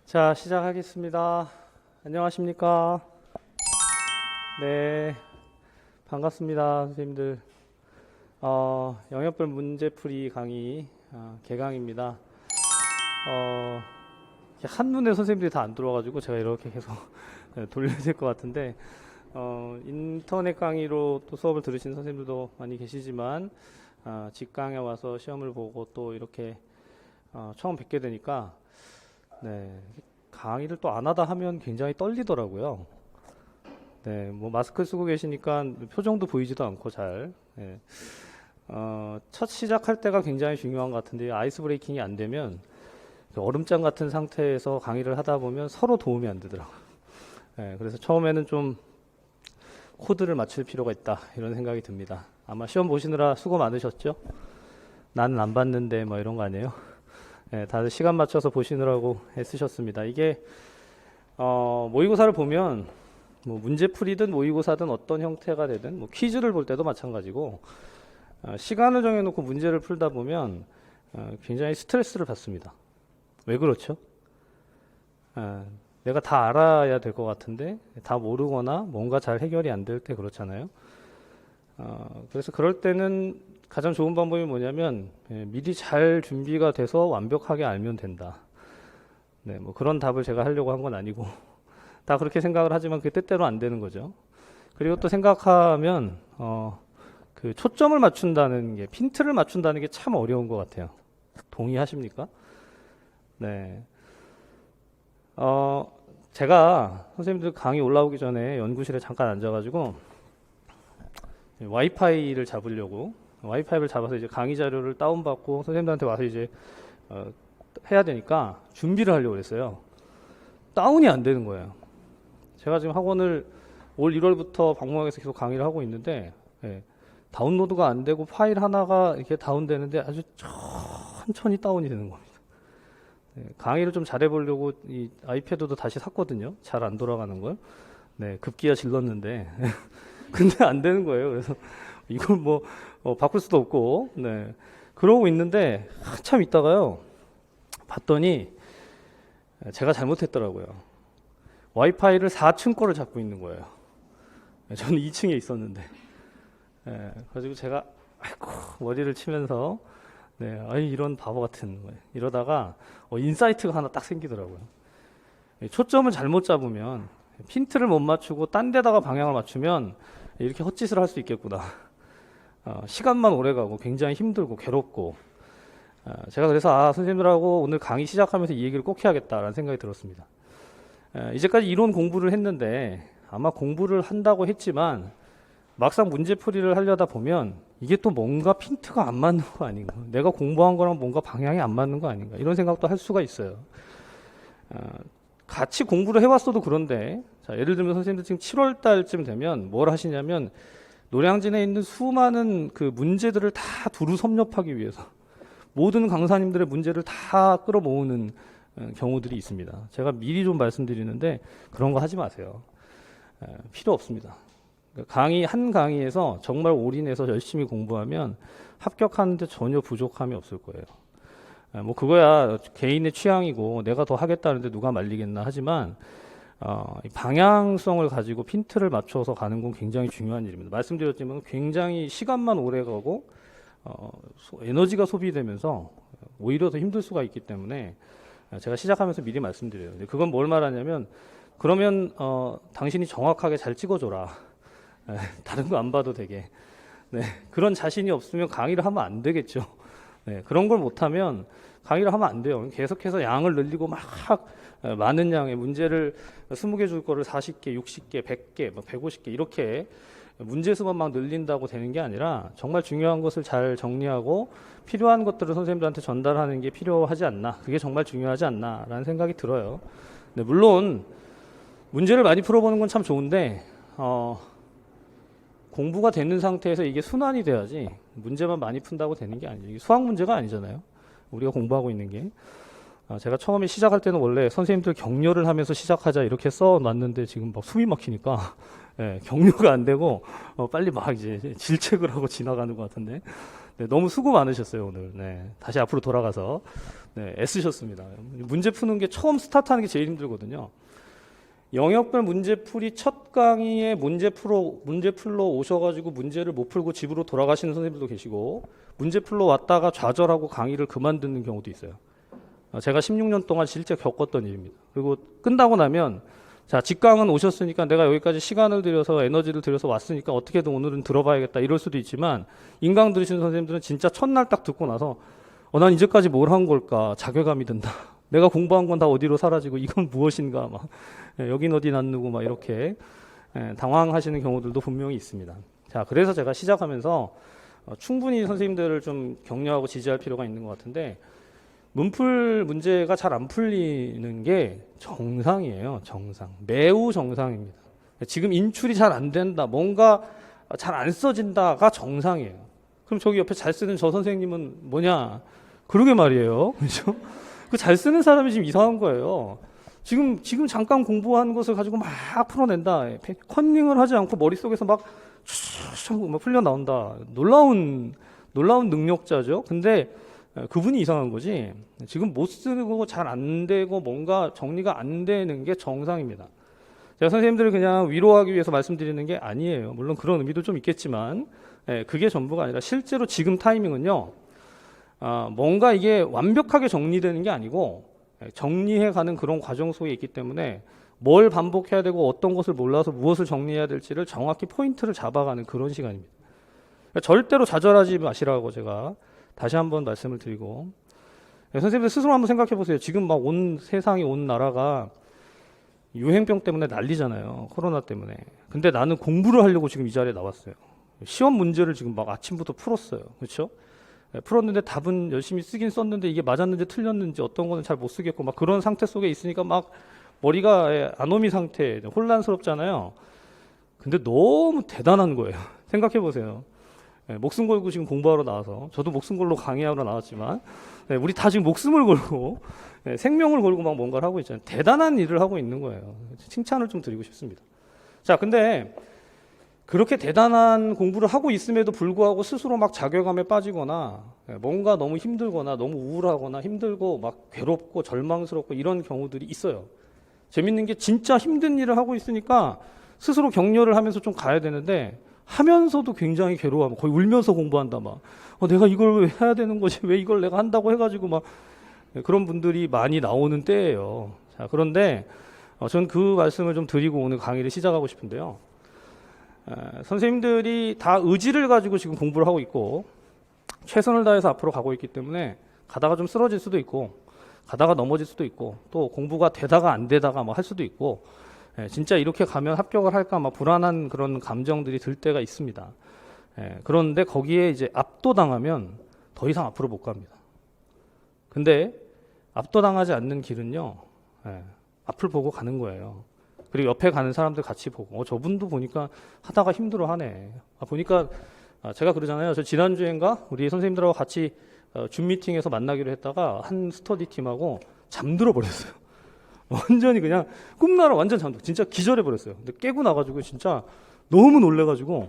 자, 시작하겠습니다. 안녕하십니까? 네, 반갑습니다, 선생님들. 영역별 문제풀이 강의 개강입니다. 한눈에 선생님들이 다 안 들어와가지고 제가 이렇게 계속 돌려야 될 것 같은데, 인터넷 강의로 또 수업을 들으신 선생님들도 많이 계시지만, 직강에 와서 시험을 보고 또 이렇게 처음 뵙게 되니까, 네, 강의를 또 안 하다 하면 굉장히 떨리더라고요. 네, 뭐 마스크 쓰고 계시니까 표정도 보이지도 않고 잘. 네. 첫 시작할 때가 굉장히 중요한 것 같은데 아이스 브레이킹이 안 되면 얼음장 같은 상태에서 강의를 하다 보면 서로 도움이 안 되더라고요. 네, 그래서 처음에는 좀 코드를 맞출 필요가 있다 이런 생각이 듭니다. 아마 시험 보시느라 수고 많으셨죠? 나는 안 봤는데 뭐 이런 거 아니에요? 네, 다들 시간 맞춰서 보시느라고 애쓰셨습니다. 이게 모의고사를 보면 뭐 문제풀이든 모의고사든 어떤 형태가 되든 뭐 퀴즈를 볼 때도 마찬가지고 시간을 정해놓고 문제를 풀다 보면 굉장히 스트레스를 받습니다. 왜 그렇죠? 내가 다 알아야 될 것 같은데 다 모르거나 뭔가 잘 해결이 안 될 때 그렇잖아요. 그래서 그럴 때는 가장 좋은 방법이 뭐냐면 미리 잘 준비가 돼서 완벽하게 알면 된다. 네, 뭐 그런 답을 제가 하려고 한 건 아니고 다 그렇게 생각을 하지만 그게 뜻대로 안 되는 거죠. 그리고 또 생각하면 그 초점을 맞춘다는 게 핀트를 맞춘다는 게 참 어려운 것 같아요. 동의하십니까? 네. 제가 선생님들 강의 올라오기 전에 연구실에 잠깐 앉아가지고 와이파이를 잡으려고 와이파이를 잡아서 이제 강의 자료를 다운받고 선생님들한테 와서 이제 해야 되니까 준비를 하려고 했어요. 다운이 안 되는 거예요. 제가 지금 학원을 올 1월부터 방문학에서 계속 강의를 하고 있는데 다운로드가 안 되고 파일 하나가 이렇게 다운되는데 아주 천천히 다운이 되는 겁니다. 강의를 좀 잘해보려고 이 아이패드도 다시 샀거든요. 잘 안 돌아가는 걸. 네, 급기야 질렀는데 근데 안 되는 거예요. 그래서 이걸 뭐 바꿀 수도 없고, 네, 그러고 있는데 한참 있다가요 봤더니 제가 잘못했더라고요. 와이파이를 4층 거를 잡고 있는 거예요. 저는 2층에 있었는데, 네, 그래가지고 제가 아이고 머리를 치면서 네, 아이 이런 바보 같은 거예요. 이러다가 인사이트가 하나 딱 생기더라고요. 초점을 잘못 잡으면 핀트를 못 맞추고 딴 데다가 방향을 맞추면 이렇게 헛짓을 할 수 있겠구나. 시간만 오래 가고 굉장히 힘들고 괴롭고 제가 그래서 선생님들하고 오늘 강의 시작하면서 이 얘기를 꼭 해야겠다라는 생각이 들었습니다. 이제까지 이론 공부를 했는데 아마 공부를 한다고 했지만 막상 문제풀이를 하려다 보면 이게 또 뭔가 핀트가 안 맞는 거 아닌가, 내가 공부한 거랑 뭔가 방향이 안 맞는 거 아닌가 이런 생각도 할 수가 있어요. 같이 공부를 해왔어도 그런데 자, 예를 들면 선생님들 지금 7월 달쯤 되면 뭘 하시냐면 노량진에 있는 수많은 그 문제들을 다 두루 섭렵하기 위해서 모든 강사님들의 문제를 다 끌어모으는 경우들이 있습니다. 제가 미리 좀 말씀드리는데 그런 거 하지 마세요. 필요 없습니다. 강의 한 강의에서 정말 올인해서 열심히 공부하면 합격하는데 전혀 부족함이 없을 거예요. 뭐 그거야 개인의 취향이고 내가 더 하겠다는데 누가 말리겠나 하지만 방향성을 가지고 핀트를 맞춰서 가는 건 굉장히 중요한 일입니다. 말씀드렸지만 굉장히 시간만 오래 가고 에너지가 소비되면서 오히려 더 힘들 수가 있기 때문에 제가 시작하면서 미리 말씀드려요. 그건 뭘 말하냐면 그러면 당신이 정확하게 잘 찍어줘라. 다른 거 안 봐도 되게. 네, 그런 자신이 없으면 강의를 하면 안 되겠죠. 네, 그런 걸 못하면 강의를 하면 안 돼요. 계속해서 양을 늘리고 막 많은 양의 문제를 20개 줄 거를 40개, 60개, 100개, 150개 이렇게 문제 수만 막 늘린다고 되는 게 아니라 정말 중요한 것을 잘 정리하고 필요한 것들을 선생님들한테 전달하는 게 필요하지 않나, 그게 정말 중요하지 않나 라는 생각이 들어요. 네, 물론 문제를 많이 풀어보는 건 참 좋은데 공부가 되는 상태에서 이게 순환이 돼야지 문제만 많이 푼다고 되는 게 아니죠. 이게 수학 문제가 아니잖아요. 우리가 공부하고 있는 게. 제가 처음에 시작할 때는 원래 선생님들 격려를 하면서 시작하자 이렇게 써놨는데 지금 막 숨이 막히니까 격려가 안 되고 빨리 막 이제 질책을 하고 지나가는 것 같은데 네, 너무 수고 많으셨어요 오늘. 네, 다시 앞으로 돌아가서 네, 애쓰셨습니다. 문제 푸는 게 처음 스타트하는 게 제일 힘들거든요. 영역별 문제풀이 첫 강의에 문제풀러 오셔가지고 문제를 못 풀고 집으로 돌아가시는 선생님들도 계시고, 문제풀러 왔다가 좌절하고 강의를 그만 듣는 경우도 있어요. 제가 16년 동안 실제 겪었던 일입니다. 그리고 끝나고 나면, 자, 직강은 오셨으니까 내가 여기까지 시간을 들여서 에너지를 들여서 왔으니까 어떻게든 오늘은 들어봐야겠다 이럴 수도 있지만, 인강 들으시는 선생님들은 진짜 첫날 딱 듣고 나서 난 이제까지 뭘 한 걸까 자괴감이 든다. 내가 공부한 건 다 어디로 사라지고 이건 무엇인가 막 여긴 어디 놨누고 막 이렇게 당황하시는 경우들도 분명히 있습니다. 자, 그래서 제가 시작하면서 충분히 선생님들을 좀 격려하고 지지할 필요가 있는 것 같은데, 문풀 문제가 잘 안 풀리는 게 정상이에요. 정상. 매우 정상입니다. 지금 인출이 잘 안 된다, 뭔가 잘 안 써진다가 정상이에요. 그럼 저기 옆에 잘 쓰는 저 선생님은 뭐냐? 그러게 말이에요. 그렇죠? 그 잘 쓰는 사람이 지금 이상한 거예요. 지금 잠깐 공부한 것을 가지고 막 풀어낸다. 컨닝을 하지 않고 머릿속에서 막 풀려 나온다. 놀라운 능력자죠. 근데 그분이 이상한 거지. 지금 못 쓰고 잘 안 되고 뭔가 정리가 안 되는 게 정상입니다. 제가 선생님들을 그냥 위로하기 위해서 말씀드리는 게 아니에요. 물론 그런 의미도 좀 있겠지만, 그게 전부가 아니라 실제로 지금 타이밍은요, 뭔가 이게 완벽하게 정리되는 게 아니고 정리해가는 그런 과정 속에 있기 때문에 뭘 반복해야 되고 어떤 것을 몰라서 무엇을 정리해야 될지를 정확히 포인트를 잡아가는 그런 시간입니다. 그러니까 절대로 좌절하지 마시라고 제가 다시 한번 말씀을 드리고, 선생님들 스스로 한번 생각해 보세요. 지금 막 온 세상이, 온 나라가 유행병 때문에 난리잖아요. 코로나 때문에. 근데 나는 공부를 하려고 지금 이 자리에 나왔어요. 시험 문제를 지금 막 아침부터 풀었어요. 그렇죠? 풀었는데 답은 열심히 쓰긴 썼는데 이게 맞았는지 틀렸는지 어떤 거는 잘 못 쓰겠고 막 그런 상태 속에 있으니까 막 머리가 아노미 상태, 혼란스럽잖아요. 근데 너무 대단한 거예요. 생각해 보세요. 목숨 걸고 지금 공부하러 나와서, 저도 목숨 걸고 강의하러 나왔지만, 우리 다 지금 목숨을 걸고 생명을 걸고 막 뭔가를 하고 있잖아요. 대단한 일을 하고 있는 거예요. 칭찬을 좀 드리고 싶습니다. 자, 근데 그렇게 대단한 공부를 하고 있음에도 불구하고 스스로 막 자괴감에 빠지거나 뭔가 너무 힘들거나 너무 우울하거나 힘들고 막 괴롭고 절망스럽고 이런 경우들이 있어요. 재밌는 게 진짜 힘든 일을 하고 있으니까 스스로 격려를 하면서 좀 가야 되는데, 하면서도 굉장히 괴로워하고 거의 울면서 공부한다 막. 내가 이걸 왜 해야 되는 거지? 왜 이걸 내가 한다고 해가지고 막 그런 분들이 많이 나오는 때예요. 자, 그런데 전 그 말씀을 좀 드리고 오늘 강의를 시작하고 싶은데요. 선생님들이 다 의지를 가지고 지금 공부를 하고 있고 최선을 다해서 앞으로 가고 있기 때문에 가다가 좀 쓰러질 수도 있고 가다가 넘어질 수도 있고 또 공부가 되다가 안 되다가 뭐 할 수도 있고, 진짜 이렇게 가면 합격을 할까 막 불안한 그런 감정들이 들 때가 있습니다. 그런데 거기에 이제 압도당하면 더 이상 앞으로 못 갑니다. 근데 압도당하지 않는 길은요, 앞을 보고 가는 거예요. 그리고 옆에 가는 사람들 같이 보고, 저분도 보니까 하다가 힘들어하네. 보니까 제가 그러잖아요. 저 지난주엔가 우리 선생님들하고 같이 줌 미팅에서 만나기로 했다가 한 스터디 팀하고 잠들어 버렸어요. 완전히 그냥 꿈나라 완전 잠들, 진짜 기절해 버렸어요. 근데 깨고 나가지고 진짜 너무 놀래가지고,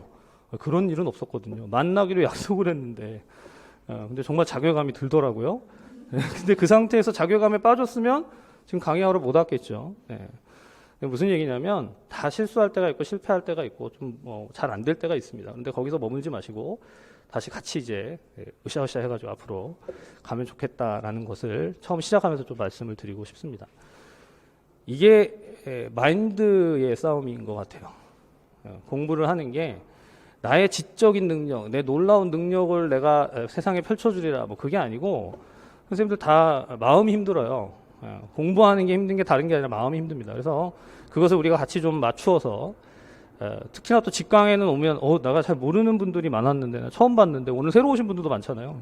그런 일은 없었거든요. 만나기로 약속을 했는데, 근데 정말 자괴감이 들더라고요. 근데 그 상태에서 자괴감에 빠졌으면 지금 강의하러 못 왔겠죠. 무슨 얘기냐면 다 실수할 때가 있고 실패할 때가 있고 좀 잘 안 될 때가 있습니다. 근데 거기서 머물지 마시고 다시 같이 이제 으쌰으쌰 해가지고 앞으로 가면 좋겠다라는 것을 처음 시작하면서 좀 말씀을 드리고 싶습니다. 이게 마인드의 싸움인 것 같아요. 공부를 하는 게 나의 지적인 능력, 내 놀라운 능력을 내가 세상에 펼쳐주리라 뭐 그게 아니고, 선생님들 다 마음이 힘들어요. 공부하는 게 힘든 게 다른 게 아니라 마음이 힘듭니다. 그래서 그것을 우리가 같이 좀 맞추어서, 특히나 또 직강에는 오면 내가 잘 모르는 분들이 많았는데, 나 처음 봤는데 오늘 새로 오신 분들도 많잖아요.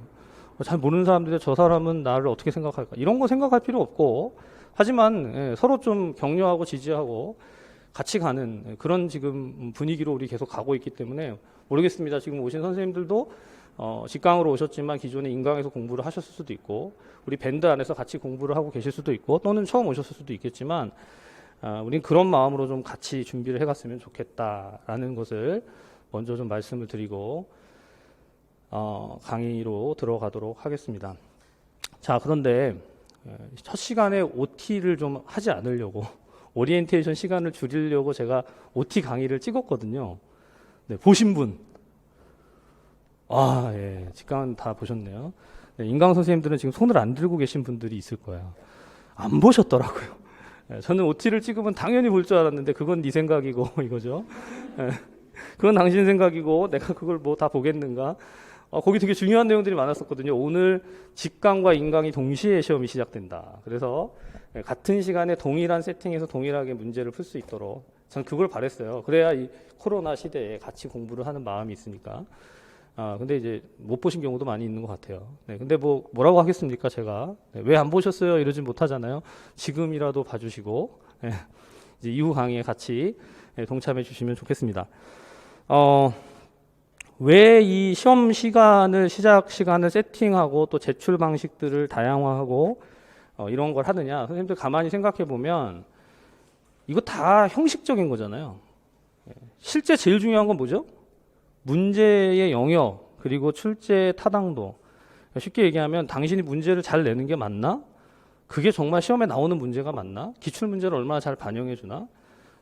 잘 모르는 사람들이 저 사람은 나를 어떻게 생각할까, 이런 거 생각할 필요 없고, 하지만 서로 좀 격려하고 지지하고 같이 가는 그런 지금 분위기로 우리 계속 가고 있기 때문에, 모르겠습니다. 지금 오신 선생님들도 직강으로 오셨지만 기존에 인강에서 공부를 하셨을 수도 있고, 우리 밴드 안에서 같이 공부를 하고 계실 수도 있고, 또는 처음 오셨을 수도 있겠지만, 우린 그런 마음으로 좀 같이 준비를 해갔으면 좋겠다라는 것을 먼저 좀 말씀을 드리고 강의로 들어가도록 하겠습니다. 자, 그런데 첫 시간에 OT를 좀 하지 않으려고 오리엔테이션 시간을 줄이려고 제가 OT 강의를 찍었거든요. 네, 보신 분? 예, 직관 다 보셨네요. 네, 인강 선생님들은 지금 손을 안 들고 계신 분들이 있을 거예요. 안 보셨더라고요. 저는 OT를 찍으면 당연히 볼 줄 알았는데 그건 네 생각이고 이거죠. 그건 당신 생각이고 내가 그걸 뭐 다 보겠는가. 거기 되게 중요한 내용들이 많았었거든요. 오늘 직강과 인강이 동시에 시험이 시작된다. 그래서 같은 시간에 동일한 세팅에서 동일하게 문제를 풀 수 있도록 저는 그걸 바랬어요. 그래야 이 코로나 시대에 같이 공부를 하는 마음이 있으니까. 근데 이제 못 보신 경우도 많이 있는 것 같아요. 네, 근데 뭐라고 하겠습니까, 제가. 네, 왜 안 보셨어요? 이러진 못하잖아요. 지금이라도 봐주시고, 네, 이제 이후 강의에 같이 동참해 주시면 좋겠습니다. 왜 이 시험 시간을, 시작 시간을 세팅하고 또 제출 방식들을 다양화하고, 이런 걸 하느냐. 선생님들 가만히 생각해 보면, 이거 다 형식적인 거잖아요. 실제 제일 중요한 건 뭐죠? 문제의 영역, 그리고 출제 타당도. 쉽게 얘기하면 당신이 문제를 잘 내는 게 맞나? 그게 정말 시험에 나오는 문제가 맞나? 기출 문제를 얼마나 잘 반영해 주나?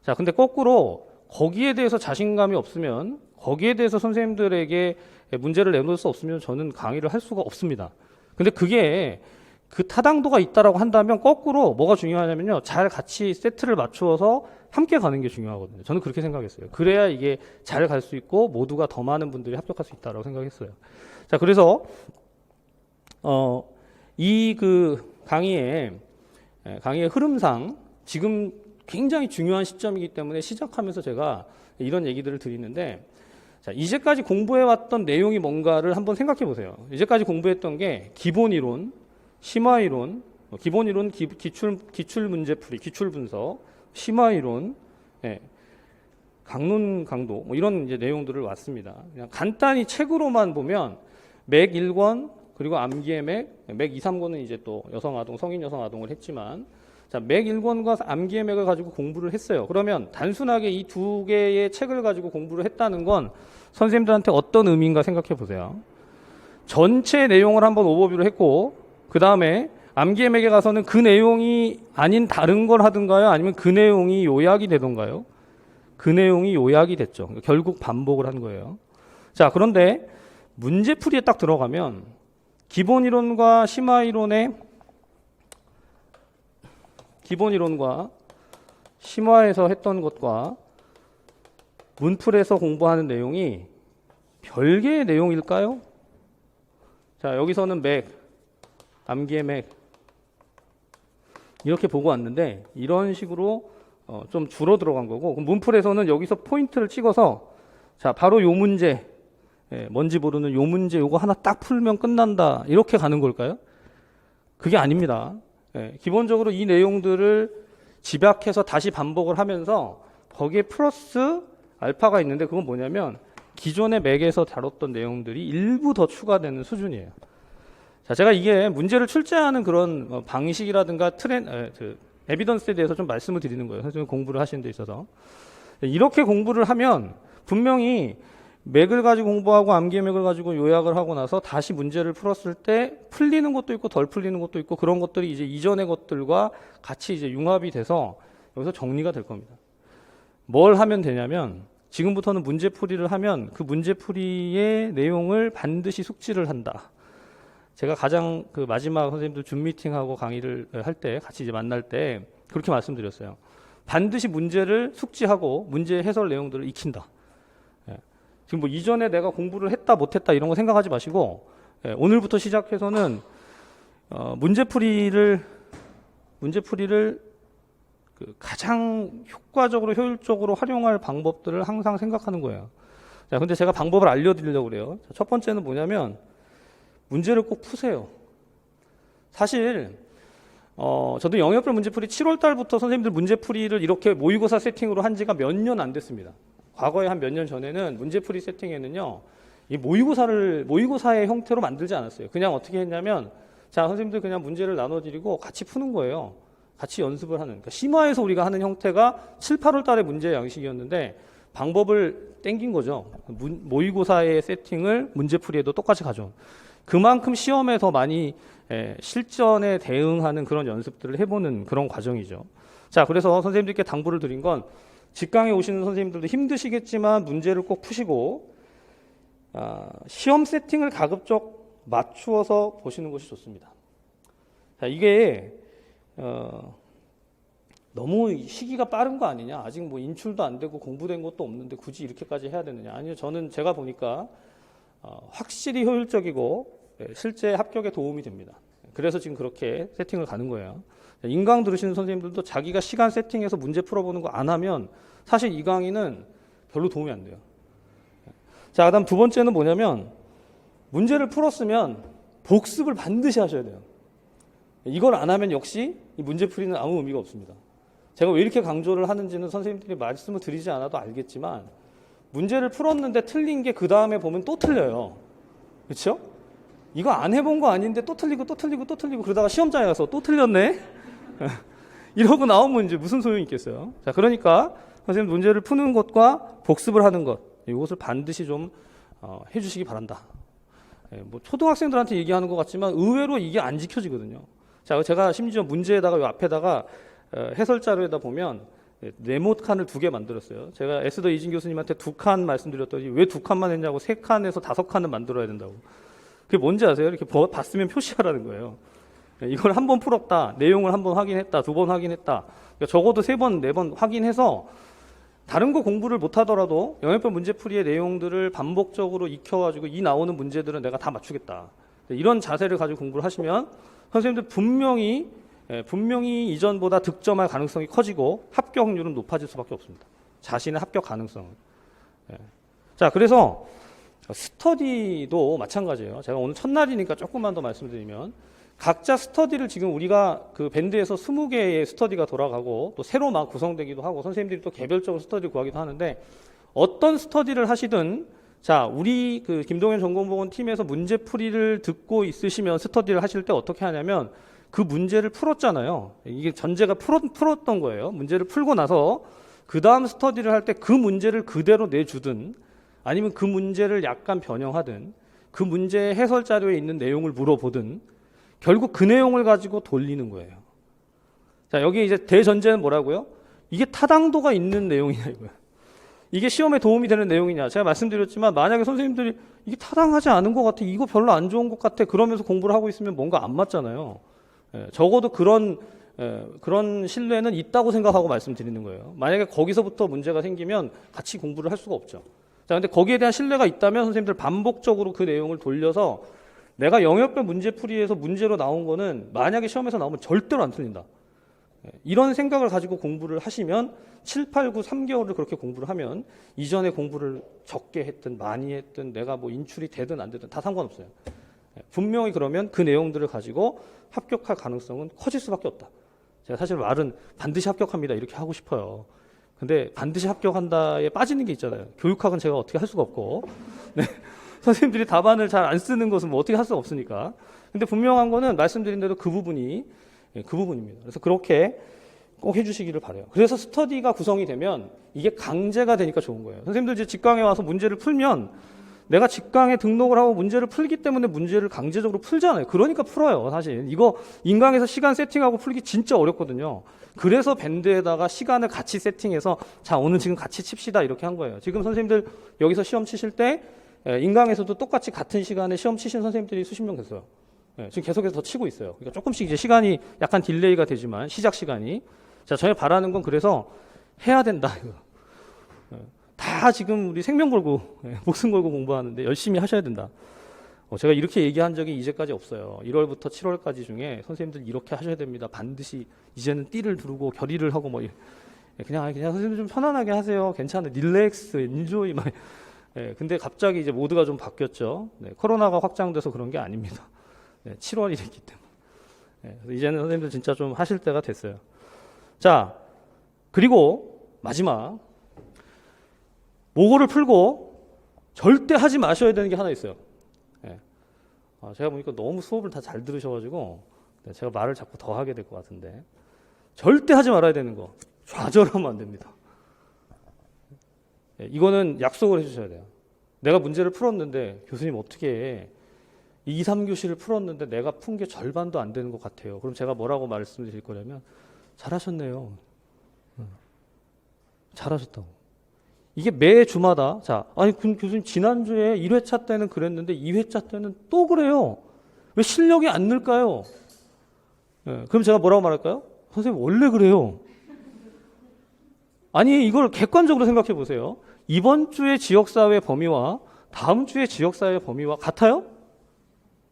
자, 근데 거꾸로 거기에 대해서 자신감이 없으면, 거기에 대해서 선생님들에게 문제를 내놓을 수 없으면 저는 강의를 할 수가 없습니다. 근데 그게 그 타당도가 있다라고 한다면 거꾸로 뭐가 중요하냐면요. 잘 같이 세트를 맞추어서 함께 가는 게 중요하거든요. 저는 그렇게 생각했어요. 그래야 이게 잘 갈 수 있고 모두가 더 많은 분들이 합격할 수 있다라고 생각했어요. 자, 그래서 이 강의의 흐름상 지금 굉장히 중요한 시점이기 때문에 시작하면서 제가 이런 얘기들을 드리는데, 자, 이제까지 공부해왔던 내용이 뭔가를 한번 생각해 보세요. 이제까지 공부했던 게 기본 이론, 심화 이론, 기본 이론, 기출 문제 풀이, 기출 분석, 심화 이론, 강론 강도, 이런 이제 내용들을 왔습니다. 그냥 간단히 책으로만 보면 맥 1권, 그리고 암기의 맥 2, 3권은 이제 또 여성 아동, 성인 여성 아동을 했지만, 자, 맥 1권과 암기의 맥을 가지고 공부를 했어요. 그러면 단순하게 이 두 개의 책을 가지고 공부를 했다는 건 선생님들한테 어떤 의미인가 생각해 보세요. 전체 내용을 한번 오버뷰를 했고, 그 다음에 암기의 맥에 가서는 그 내용이 아닌 다른 걸 하든가요? 아니면 그 내용이 요약이 되던가요? 그 내용이 요약이 됐죠. 결국 반복을 한 거예요. 자, 그런데 문제풀이에 딱 들어가면 기본 이론과 심화 이론의 기본 이론과 심화에서 했던 것과 문풀에서 공부하는 내용이 별개의 내용일까요? 자, 여기서는 맥, 암기의 맥 이렇게 보고 왔는데 이런 식으로 좀 줄어 들어간 거고, 문풀에서는 여기서 포인트를 찍어서 자, 바로 요 문제, 뭔지 모르는 요 문제 요거 하나 딱 풀면 끝난다 이렇게 가는 걸까요? 그게 아닙니다. 기본적으로 이 내용들을 집약해서 다시 반복을 하면서 거기에 플러스 알파가 있는데, 그건 뭐냐면 기존의 맥에서 다뤘던 내용들이 일부 더 추가되는 수준이에요. 자, 제가 이게 문제를 출제하는 그런 방식이라든가 에비던스에 대해서 좀 말씀을 드리는 거예요. 선생님 공부를 하시는 데 있어서. 이렇게 공부를 하면 분명히 맥을 가지고 공부하고 암기의 맥을 가지고 요약을 하고 나서 다시 문제를 풀었을 때 풀리는 것도 있고 덜 풀리는 것도 있고, 그런 것들이 이제 이전의 것들과 같이 이제 융합이 돼서 여기서 정리가 될 겁니다. 뭘 하면 되냐면 지금부터는 문제풀이를 하면 그 문제풀이의 내용을 반드시 숙지를 한다. 제가 가장 마지막 선생님들 줌 미팅하고 강의를 할 때 같이 이제 만날 때 그렇게 말씀드렸어요. 반드시 문제를 숙지하고 문제 해설 내용들을 익힌다. 지금 뭐 이전에 내가 공부를 했다 못했다 이런 거 생각하지 마시고, 오늘부터 시작해서는 문제풀이를 가장 효과적으로 효율적으로 활용할 방법들을 항상 생각하는 거예요. 자, 근데 제가 방법을 알려드리려고 그래요. 자, 첫 번째는 뭐냐면 문제를 꼭 푸세요. 사실 저도 영역별 문제풀이 7월 달부터 선생님들 문제풀이를 이렇게 모의고사 세팅으로 한 지가 몇 년 안 됐습니다. 과거에 한 몇 년 전에는 문제풀이 세팅에는요, 이 모의고사의 형태로 만들지 않았어요. 그냥 어떻게 했냐면, 자, 선생님들 그냥 문제를 나눠드리고 같이 푸는 거예요. 같이 연습을 하는. 그러니까 심화해서 우리가 하는 형태가 7, 8월 달에 문제 양식이었는데 방법을 땡긴 거죠. 모의고사의 세팅을 문제풀이에도 똑같이 가져온. 그만큼 시험에 더 많이 실전에 대응하는 그런 연습들을 해보는 그런 과정이죠. 자, 그래서 선생님들께 당부를 드린 건 직강에 오시는 선생님들도 힘드시겠지만 문제를 꼭 푸시고 시험 세팅을 가급적 맞추어서 보시는 것이 좋습니다. 자, 이게 너무 시기가 빠른 거 아니냐? 아직 뭐 인출도 안 되고 공부된 것도 없는데 굳이 이렇게까지 해야 되느냐? 아니요, 저는 제가 보니까 확실히 효율적이고 실제 합격에 도움이 됩니다. 그래서 지금 그렇게 세팅을 가는 거예요. 인강 들으시는 선생님들도 자기가 시간 세팅해서 문제 풀어보는 거 안 하면 사실 이 강의는 별로 도움이 안 돼요. 자, 그다음 두 번째는 뭐냐면 문제를 풀었으면 복습을 반드시 하셔야 돼요. 이걸 안 하면 역시 이 문제풀이는 아무 의미가 없습니다. 제가 왜 이렇게 강조를 하는지는 선생님들이 말씀을 드리지 않아도 알겠지만 문제를 풀었는데 틀린 게 그 다음에 보면 또 틀려요. 그렇죠? 이거 안 해본 거 아닌데 또 틀리고 또 틀리고 또 틀리고 그러다가 시험장에 가서 또 틀렸네? 이러고 나오면 이제 무슨 소용이 있겠어요? 자, 그러니까 선생님 문제를 푸는 것과 복습을 하는 것, 이것을 반드시 좀 해주시기 바란다. 뭐 초등학생들한테 얘기하는 것 같지만 의외로 이게 안 지켜지거든요. 자, 제가 심지어 문제에다가 이 앞에다가 해설 자료에다 보면 네모 칸을 2개 만들었어요. 제가 에스더 이진 교수님한테 2칸 말씀드렸더니 왜 2칸만 했냐고 3칸에서 5칸은 만들어야 된다고. 그게 뭔지 아세요? 이렇게 봤으면 표시하라는 거예요. 이걸 한 번 풀었다, 내용을 한 번 확인했다, 2번 확인했다. 그러니까 적어도 3번, 4번 확인해서 다른 거 공부를 못 하더라도 영역별 문제풀이의 내용들을 반복적으로 익혀가지고 이 나오는 문제들은 내가 다 맞추겠다. 이런 자세를 가지고 공부를 하시면 선생님들 분명히 이전보다 득점할 가능성이 커지고 합격 확률은 높아질 수밖에 없습니다. 자신의 합격 가능성은. 자, 그래서 스터디도 마찬가지예요. 제가 오늘 첫날이니까 조금만 더 말씀드리면 각자 스터디를 지금 우리가 그 밴드에서 20개의 스터디가 돌아가고 또 새로 막 구성되기도 하고 선생님들이 또 개별적으로 스터디 구하기도 하는데 어떤 스터디를 하시든 자, 우리 그 김동현 전공보건 팀에서 문제풀이를 듣고 있으시면 스터디를 하실 때 어떻게 하냐면 그 문제를 풀었잖아요. 이게 전제가 풀었던 거예요. 문제를 풀고 나서 그 다음 스터디를 할 때 그 문제를 그대로 내주든 아니면 그 문제를 약간 변형하든 그 문제의 해설 자료에 있는 내용을 물어보든 결국 그 내용을 가지고 돌리는 거예요. 자, 여기 이제 대전제는 뭐라고요? 이게 타당도가 있는 내용이냐 이거예요. 이게 시험에 도움이 되는 내용이냐. 제가 말씀드렸지만 만약에 선생님들이 이게 타당하지 않은 것 같아, 이거 별로 안 좋은 것 같아 그러면서 공부를 하고 있으면 뭔가 안 맞잖아요. 적어도 그런 신뢰는 있다고 생각하고 말씀드리는 거예요. 만약에 거기서부터 문제가 생기면 같이 공부를 할 수가 없죠. 자, 근데 거기에 대한 신뢰가 있다면 선생님들 반복적으로 그 내용을 돌려서 내가 영역별 문제풀이에서 문제로 나온 거는 만약에 시험에서 나오면 절대로 안 틀린다. 이런 생각을 가지고 공부를 하시면 7, 8, 9, 3개월을 그렇게 공부를 하면 이전에 공부를 적게 했든 많이 했든 내가 뭐 인출이 되든 안 되든 다 상관없어요. 분명히 그러면 그 내용들을 가지고 합격할 가능성은 커질 수밖에 없다. 제가 사실 말은 반드시 합격합니다 이렇게 하고 싶어요. 근데 반드시 합격한다에 빠지는 게 있잖아요. 교육학은 제가 어떻게 할 수가 없고 네. 선생님들이 답안을 잘 안 쓰는 것은 뭐 어떻게 할 수가 없으니까. 근데 분명한 거는 말씀드린 대로 그 부분입니다. 그래서 그렇게 꼭 해주시기를 바라요. 그래서 스터디가 구성이 되면 이게 강제가 되니까 좋은 거예요. 선생님들 이제 직강에 와서 문제를 풀면 내가 직강에 등록을 하고 문제를 풀기 때문에 문제를 강제적으로 풀잖아요. 그러니까 풀어요, 사실. 이거 인강에서 시간 세팅하고 풀기 진짜 어렵거든요. 그래서 밴드에다가 시간을 같이 세팅해서 자, 오늘 지금 같이 칩시다 이렇게 한 거예요. 지금 선생님들 여기서 시험 치실 때 인강에서도 똑같이 같은 시간에 시험 치신 선생님들이 수십 명 됐어요. 지금 계속해서 더 치고 있어요. 그러니까 조금씩 이제 시간이 약간 딜레이가 되지만 시작 시간이. 자, 저희 바라는 건 그래서 해야 된다. 다 지금 우리 생명 걸고 목숨 걸고 공부하는데 열심히 하셔야 된다. 제가 이렇게 얘기한 적이 이제까지 없어요. 1월부터 7월까지 중에 선생님들 이렇게 하셔야 됩니다. 반드시 이제는 띠를 두르고 결의를 하고 뭐 그냥 선생님들 좀 편안하게 하세요. 괜찮아요. 릴렉스, 인조이 막. 근데 갑자기 이제 모드가 좀 바뀌었죠. 코로나가 확장돼서 그런 게 아닙니다. 7월이 됐기 때문에. 그래서 이제는 선생님들 진짜 좀 하실 때가 됐어요. 자, 그리고 마지막 모고를 풀고 절대 하지 마셔야 되는 게 하나 있어요. 제가 보니까 너무 수업을 다 잘 들으셔가지고 제가 말을 자꾸 더 하게 될 것 같은데 절대 하지 말아야 되는 거 좌절하면 안 됩니다. 이거는 약속을 해주셔야 돼요. 내가 문제를 풀었는데 교수님 어떻게 2, 3교시를 풀었는데 내가 푼 게 절반도 안 되는 것 같아요. 그럼 제가 뭐라고 말씀드릴 거냐면 잘하셨네요. 잘하셨다고. 이게 매 주마다 아니 교수님 지난주에 1회차 때는 그랬는데 2회차 때는 또 그래요. 왜 실력이 안 늘까요? 그럼 제가 뭐라고 말할까요? 선생님 원래 그래요. 아니 이걸 객관적으로 생각해 보세요. 이번 주의 지역사회 범위와 다음 주의 지역사회 범위와 같아요?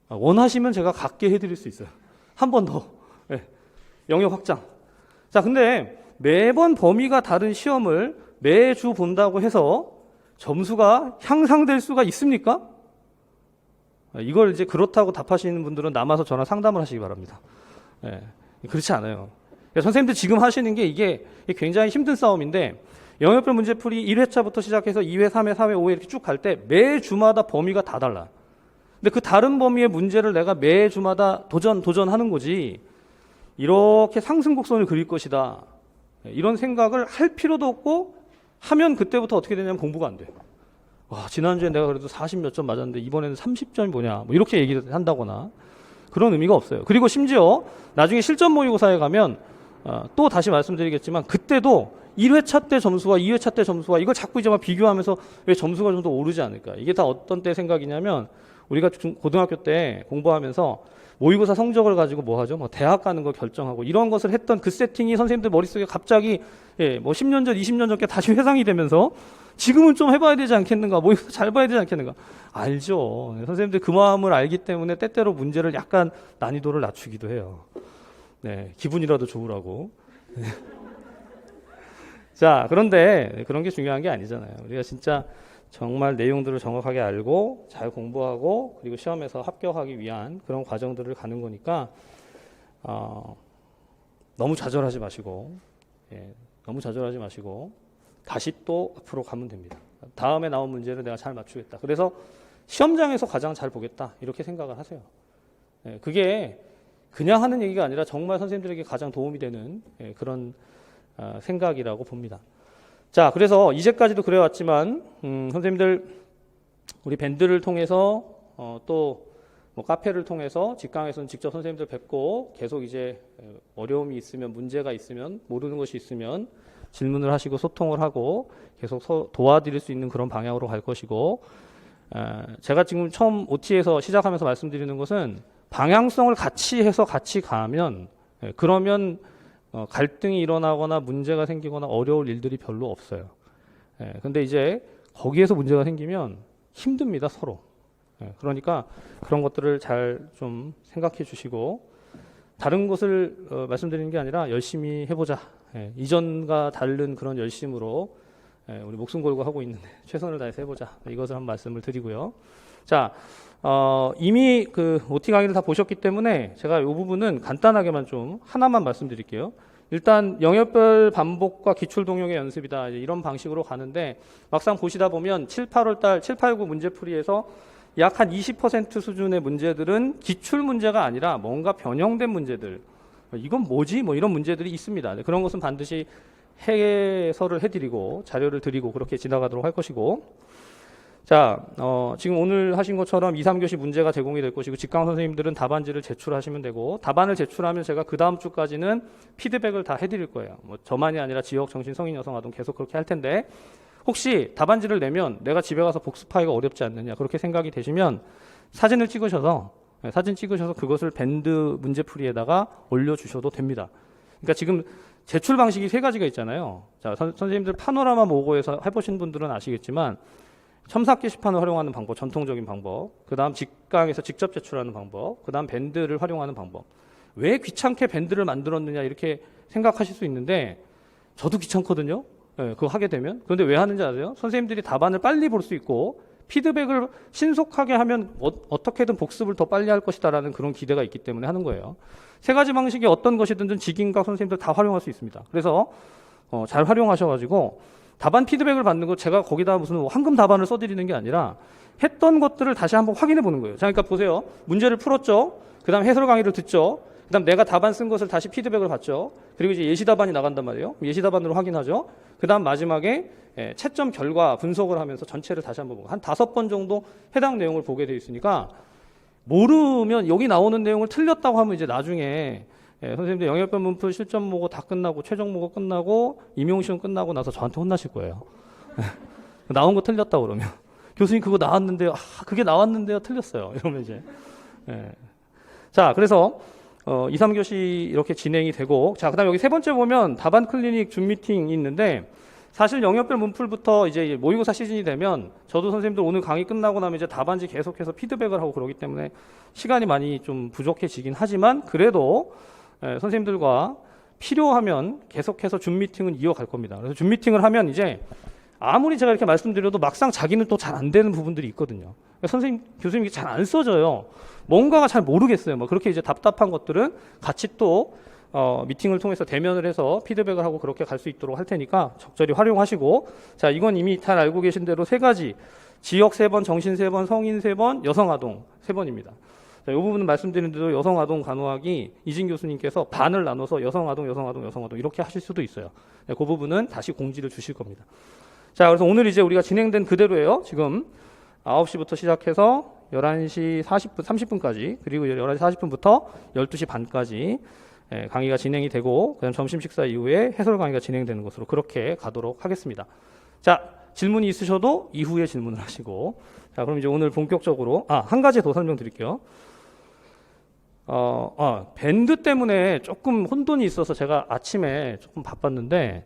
원하시면 제가 같게 해드릴 수 있어요. 한 번 더. 영역 확장. 자, 근데 매번 범위가 다른 시험을 매주 본다고 해서 점수가 향상될 수가 있습니까? 이걸 이제 그렇다고 답하시는 분들은 남아서 저랑 상담을 하시기 바랍니다. 그렇지 않아요. 그러니까 선생님들 지금 하시는 게 이게 굉장히 힘든 싸움인데 영역별 문제풀이 1회차부터 시작해서 2회, 3회, 4회, 5회 이렇게 쭉 갈 때 매주마다 범위가 다 달라. 근데 그 다른 범위의 문제를 내가 매주마다 도전하는 거지. 이렇게 상승곡선을 그릴 것이다. 이런 생각을 할 필요도 없고 하면 그때부터 어떻게 되냐면 공부가 안 돼. 와, 지난주에 내가 그래도 40 몇 점 맞았는데 이번에는 30점이 뭐냐. 뭐 이렇게 얘기를 한다거나 그런 의미가 없어요. 그리고 심지어 나중에 실전 모의고사에 가면 또 다시 말씀드리겠지만 그때도 1회차 때 점수와 2회차 때 점수와 이걸 자꾸 이제 막 비교하면서 왜 점수가 좀 더 오르지 않을까. 이게 다 어떤 때 생각이냐면 우리가 고등학교 때 공부하면서 모의고사 성적을 가지고 뭐 하죠? 뭐 대학 가는 거 결정하고 이런 것을 했던 그 세팅이 선생님들 머릿속에 갑자기 뭐 10년 전, 20년 전께 다시 회상이 되면서 지금은 좀 해봐야 되지 않겠는가? 모의고사 잘 봐야 되지 않겠는가? 알죠. 선생님들 그 마음을 알기 때문에 때때로 문제를 약간 난이도를 낮추기도 해요. 기분이라도 좋으라고. 자, 그런데 그런 게 중요한 게 아니잖아요. 우리가 진짜 정말 내용들을 정확하게 알고 잘 공부하고 그리고 시험에서 합격하기 위한 그런 과정들을 가는 거니까 너무 좌절하지 마시고 다시 또 앞으로 가면 됩니다. 다음에 나온 문제를 내가 잘 맞추겠다. 그래서 시험장에서 가장 잘 보겠다 이렇게 생각을 하세요. 그게 그냥 하는 얘기가 아니라 정말 선생님들에게 가장 도움이 되는 그런 생각이라고 봅니다. 자, 그래서 이제까지도 그래왔지만 선생님들 우리 밴드를 통해서 또 뭐 카페를 통해서 직강에서는 직접 선생님들 뵙고 계속 이제 어려움이 있으면 문제가 있으면 모르는 것이 있으면 질문을 하시고 소통을 하고 계속 도와드릴 수 있는 그런 방향으로 갈 것이고 제가 지금 처음 OT에서 시작하면서 말씀드리는 것은 방향성을 같이 해서 같이 가면 그러면 갈등이 일어나거나 문제가 생기거나 어려울 일들이 별로 없어요. 근데 이제 거기에서 문제가 생기면 힘듭니다, 서로. 그러니까 그런 것들을 잘 좀 생각해 주시고 다른 것을 말씀드리는 게 아니라 열심히 해보자. 이전과 다른 그런 열심으로 우리 목숨 걸고 하고 있는데 최선을 다해서 해보자. 이것을 한 말씀을 드리고요. 자, 이미 그 OT 강의를 다 보셨기 때문에 제가 이 부분은 간단하게만 좀 하나만 말씀드릴게요. 일단 영역별 반복과 기출 동용의 연습이다. 이런 방식으로 가는데 막상 보시다 보면 7, 8월달 7, 8, 9 문제풀이에서 약 한 20% 수준의 문제들은 기출 문제가 아니라 뭔가 변형된 문제들. 이건 뭐지? 뭐 이런 문제들이 있습니다. 그런 것은 반드시 해설을 해드리고 자료를 드리고 그렇게 지나가도록 할 것이고 자, 지금 오늘 하신 것처럼 2, 3교시 문제가 제공이 될 것이고 직강 선생님들은 답안지를 제출하시면 되고 답안을 제출하면 제가 그 다음 주까지는 피드백을 다 해드릴 거예요. 뭐 저만이 아니라 지역, 정신, 성인, 여성, 아동 계속 그렇게 할 텐데 혹시 답안지를 내면 내가 집에 가서 복습하기가 어렵지 않느냐 그렇게 생각이 되시면 사진을 찍으셔서 그것을 밴드 문제풀이에다가 올려주셔도 됩니다. 그러니까 지금 제출 방식이 세 가지가 있잖아요. 자, 선생님들 파노라마 모고에서 해보신 분들은 아시겠지만 첨삭 게시판을 활용하는 방법, 전통적인 방법, 그 다음 직강에서 직접 제출하는 방법, 그 다음 밴드를 활용하는 방법. 왜 귀찮게 밴드를 만들었느냐 이렇게 생각하실 수 있는데 저도 귀찮거든요. 그거 하게 되면. 그런데 왜 하는지 아세요? 선생님들이 답안을 빨리 볼 수 있고 피드백을 신속하게 하면 어떻게든 복습을 더 빨리 할 것이다라는 그런 기대가 있기 때문에 하는 거예요. 세 가지 방식이 어떤 것이든 직인각 선생님들 다 활용할 수 있습니다. 그래서 잘 활용하셔가지고 답안 피드백을 받는 거 제가 거기다 무슨 황금 답안을 써드리는 게 아니라 했던 것들을 다시 한번 확인해 보는 거예요. 자, 그러니까 보세요. 문제를 풀었죠. 그 다음 해설 강의를 듣죠. 그 다음 내가 답안 쓴 것을 다시 피드백을 받죠. 그리고 이제 예시 답안이 나간단 말이에요. 예시 답안으로 확인하죠. 그 다음 마지막에 채점 결과 분석을 하면서 전체를 다시 한번 보고 한 5번 정도 해당 내용을 보게 돼 있으니까 모르면 여기 나오는 내용을 틀렸다고 하면 이제 나중에 선생님들 영역별 문풀 실전 모고 다 끝나고 최종 모고 끝나고 임용시험 끝나고 나서 저한테 혼나실 거예요. 나온 거 틀렸다고 그러면 교수님 그거 나왔는데요. 그게 나왔는데요. 틀렸어요. 이러면 이제 자 그래서 2, 3교시 이렇게 진행이 되고 자 그다음 여기 세 번째 보면 답안 클리닉 줌 미팅이 있는데 사실 영역별 문풀부터 이제 모의고사 시즌이 되면 저도 선생님들 오늘 강의 끝나고 나면 이제 답안지 계속해서 피드백을 하고 그러기 때문에 시간이 많이 좀 부족해지긴 하지만 그래도 선생님들과 필요하면 계속해서 줌 미팅은 이어갈 겁니다. 그래서 줌 미팅을 하면 이제 아무리 제가 이렇게 말씀드려도 막상 자기는 또 잘 안 되는 부분들이 있거든요. 선생님, 교수님이 잘 안 써져요. 뭔가가 잘 모르겠어요. 뭐 그렇게 이제 답답한 것들은 같이 또 미팅을 통해서 대면을 해서 피드백을 하고 그렇게 갈 수 있도록 할 테니까 적절히 활용하시고 자 이건 이미 잘 알고 계신 대로 세 가지 지역 3번, 정신 3번, 성인 3번, 여성 아동 3번입니다. 자, 이 부분은 말씀드린 대로 여성 아동 간호학이 이진 교수님께서 반을 나눠서 여성 아동, 여성 아동, 여성 아동 이렇게 하실 수도 있어요. 네, 그 부분은 다시 공지를 주실 겁니다. 자, 그래서 오늘 이제 우리가 진행된 그대로예요. 지금 9시부터 시작해서 11시 40분, 30분까지 그리고 11시 40분부터 12시 반까지 강의가 진행이 되고 그다음 점심 식사 이후에 해설 강의가 진행되는 것으로 그렇게 가도록 하겠습니다. 자, 질문이 있으셔도 이후에 질문을 하시고 자, 그럼 이제 오늘 본격적으로 한 가지 더 설명드릴게요. 밴드 때문에 조금 혼돈이 있어서 제가 아침에 조금 바빴는데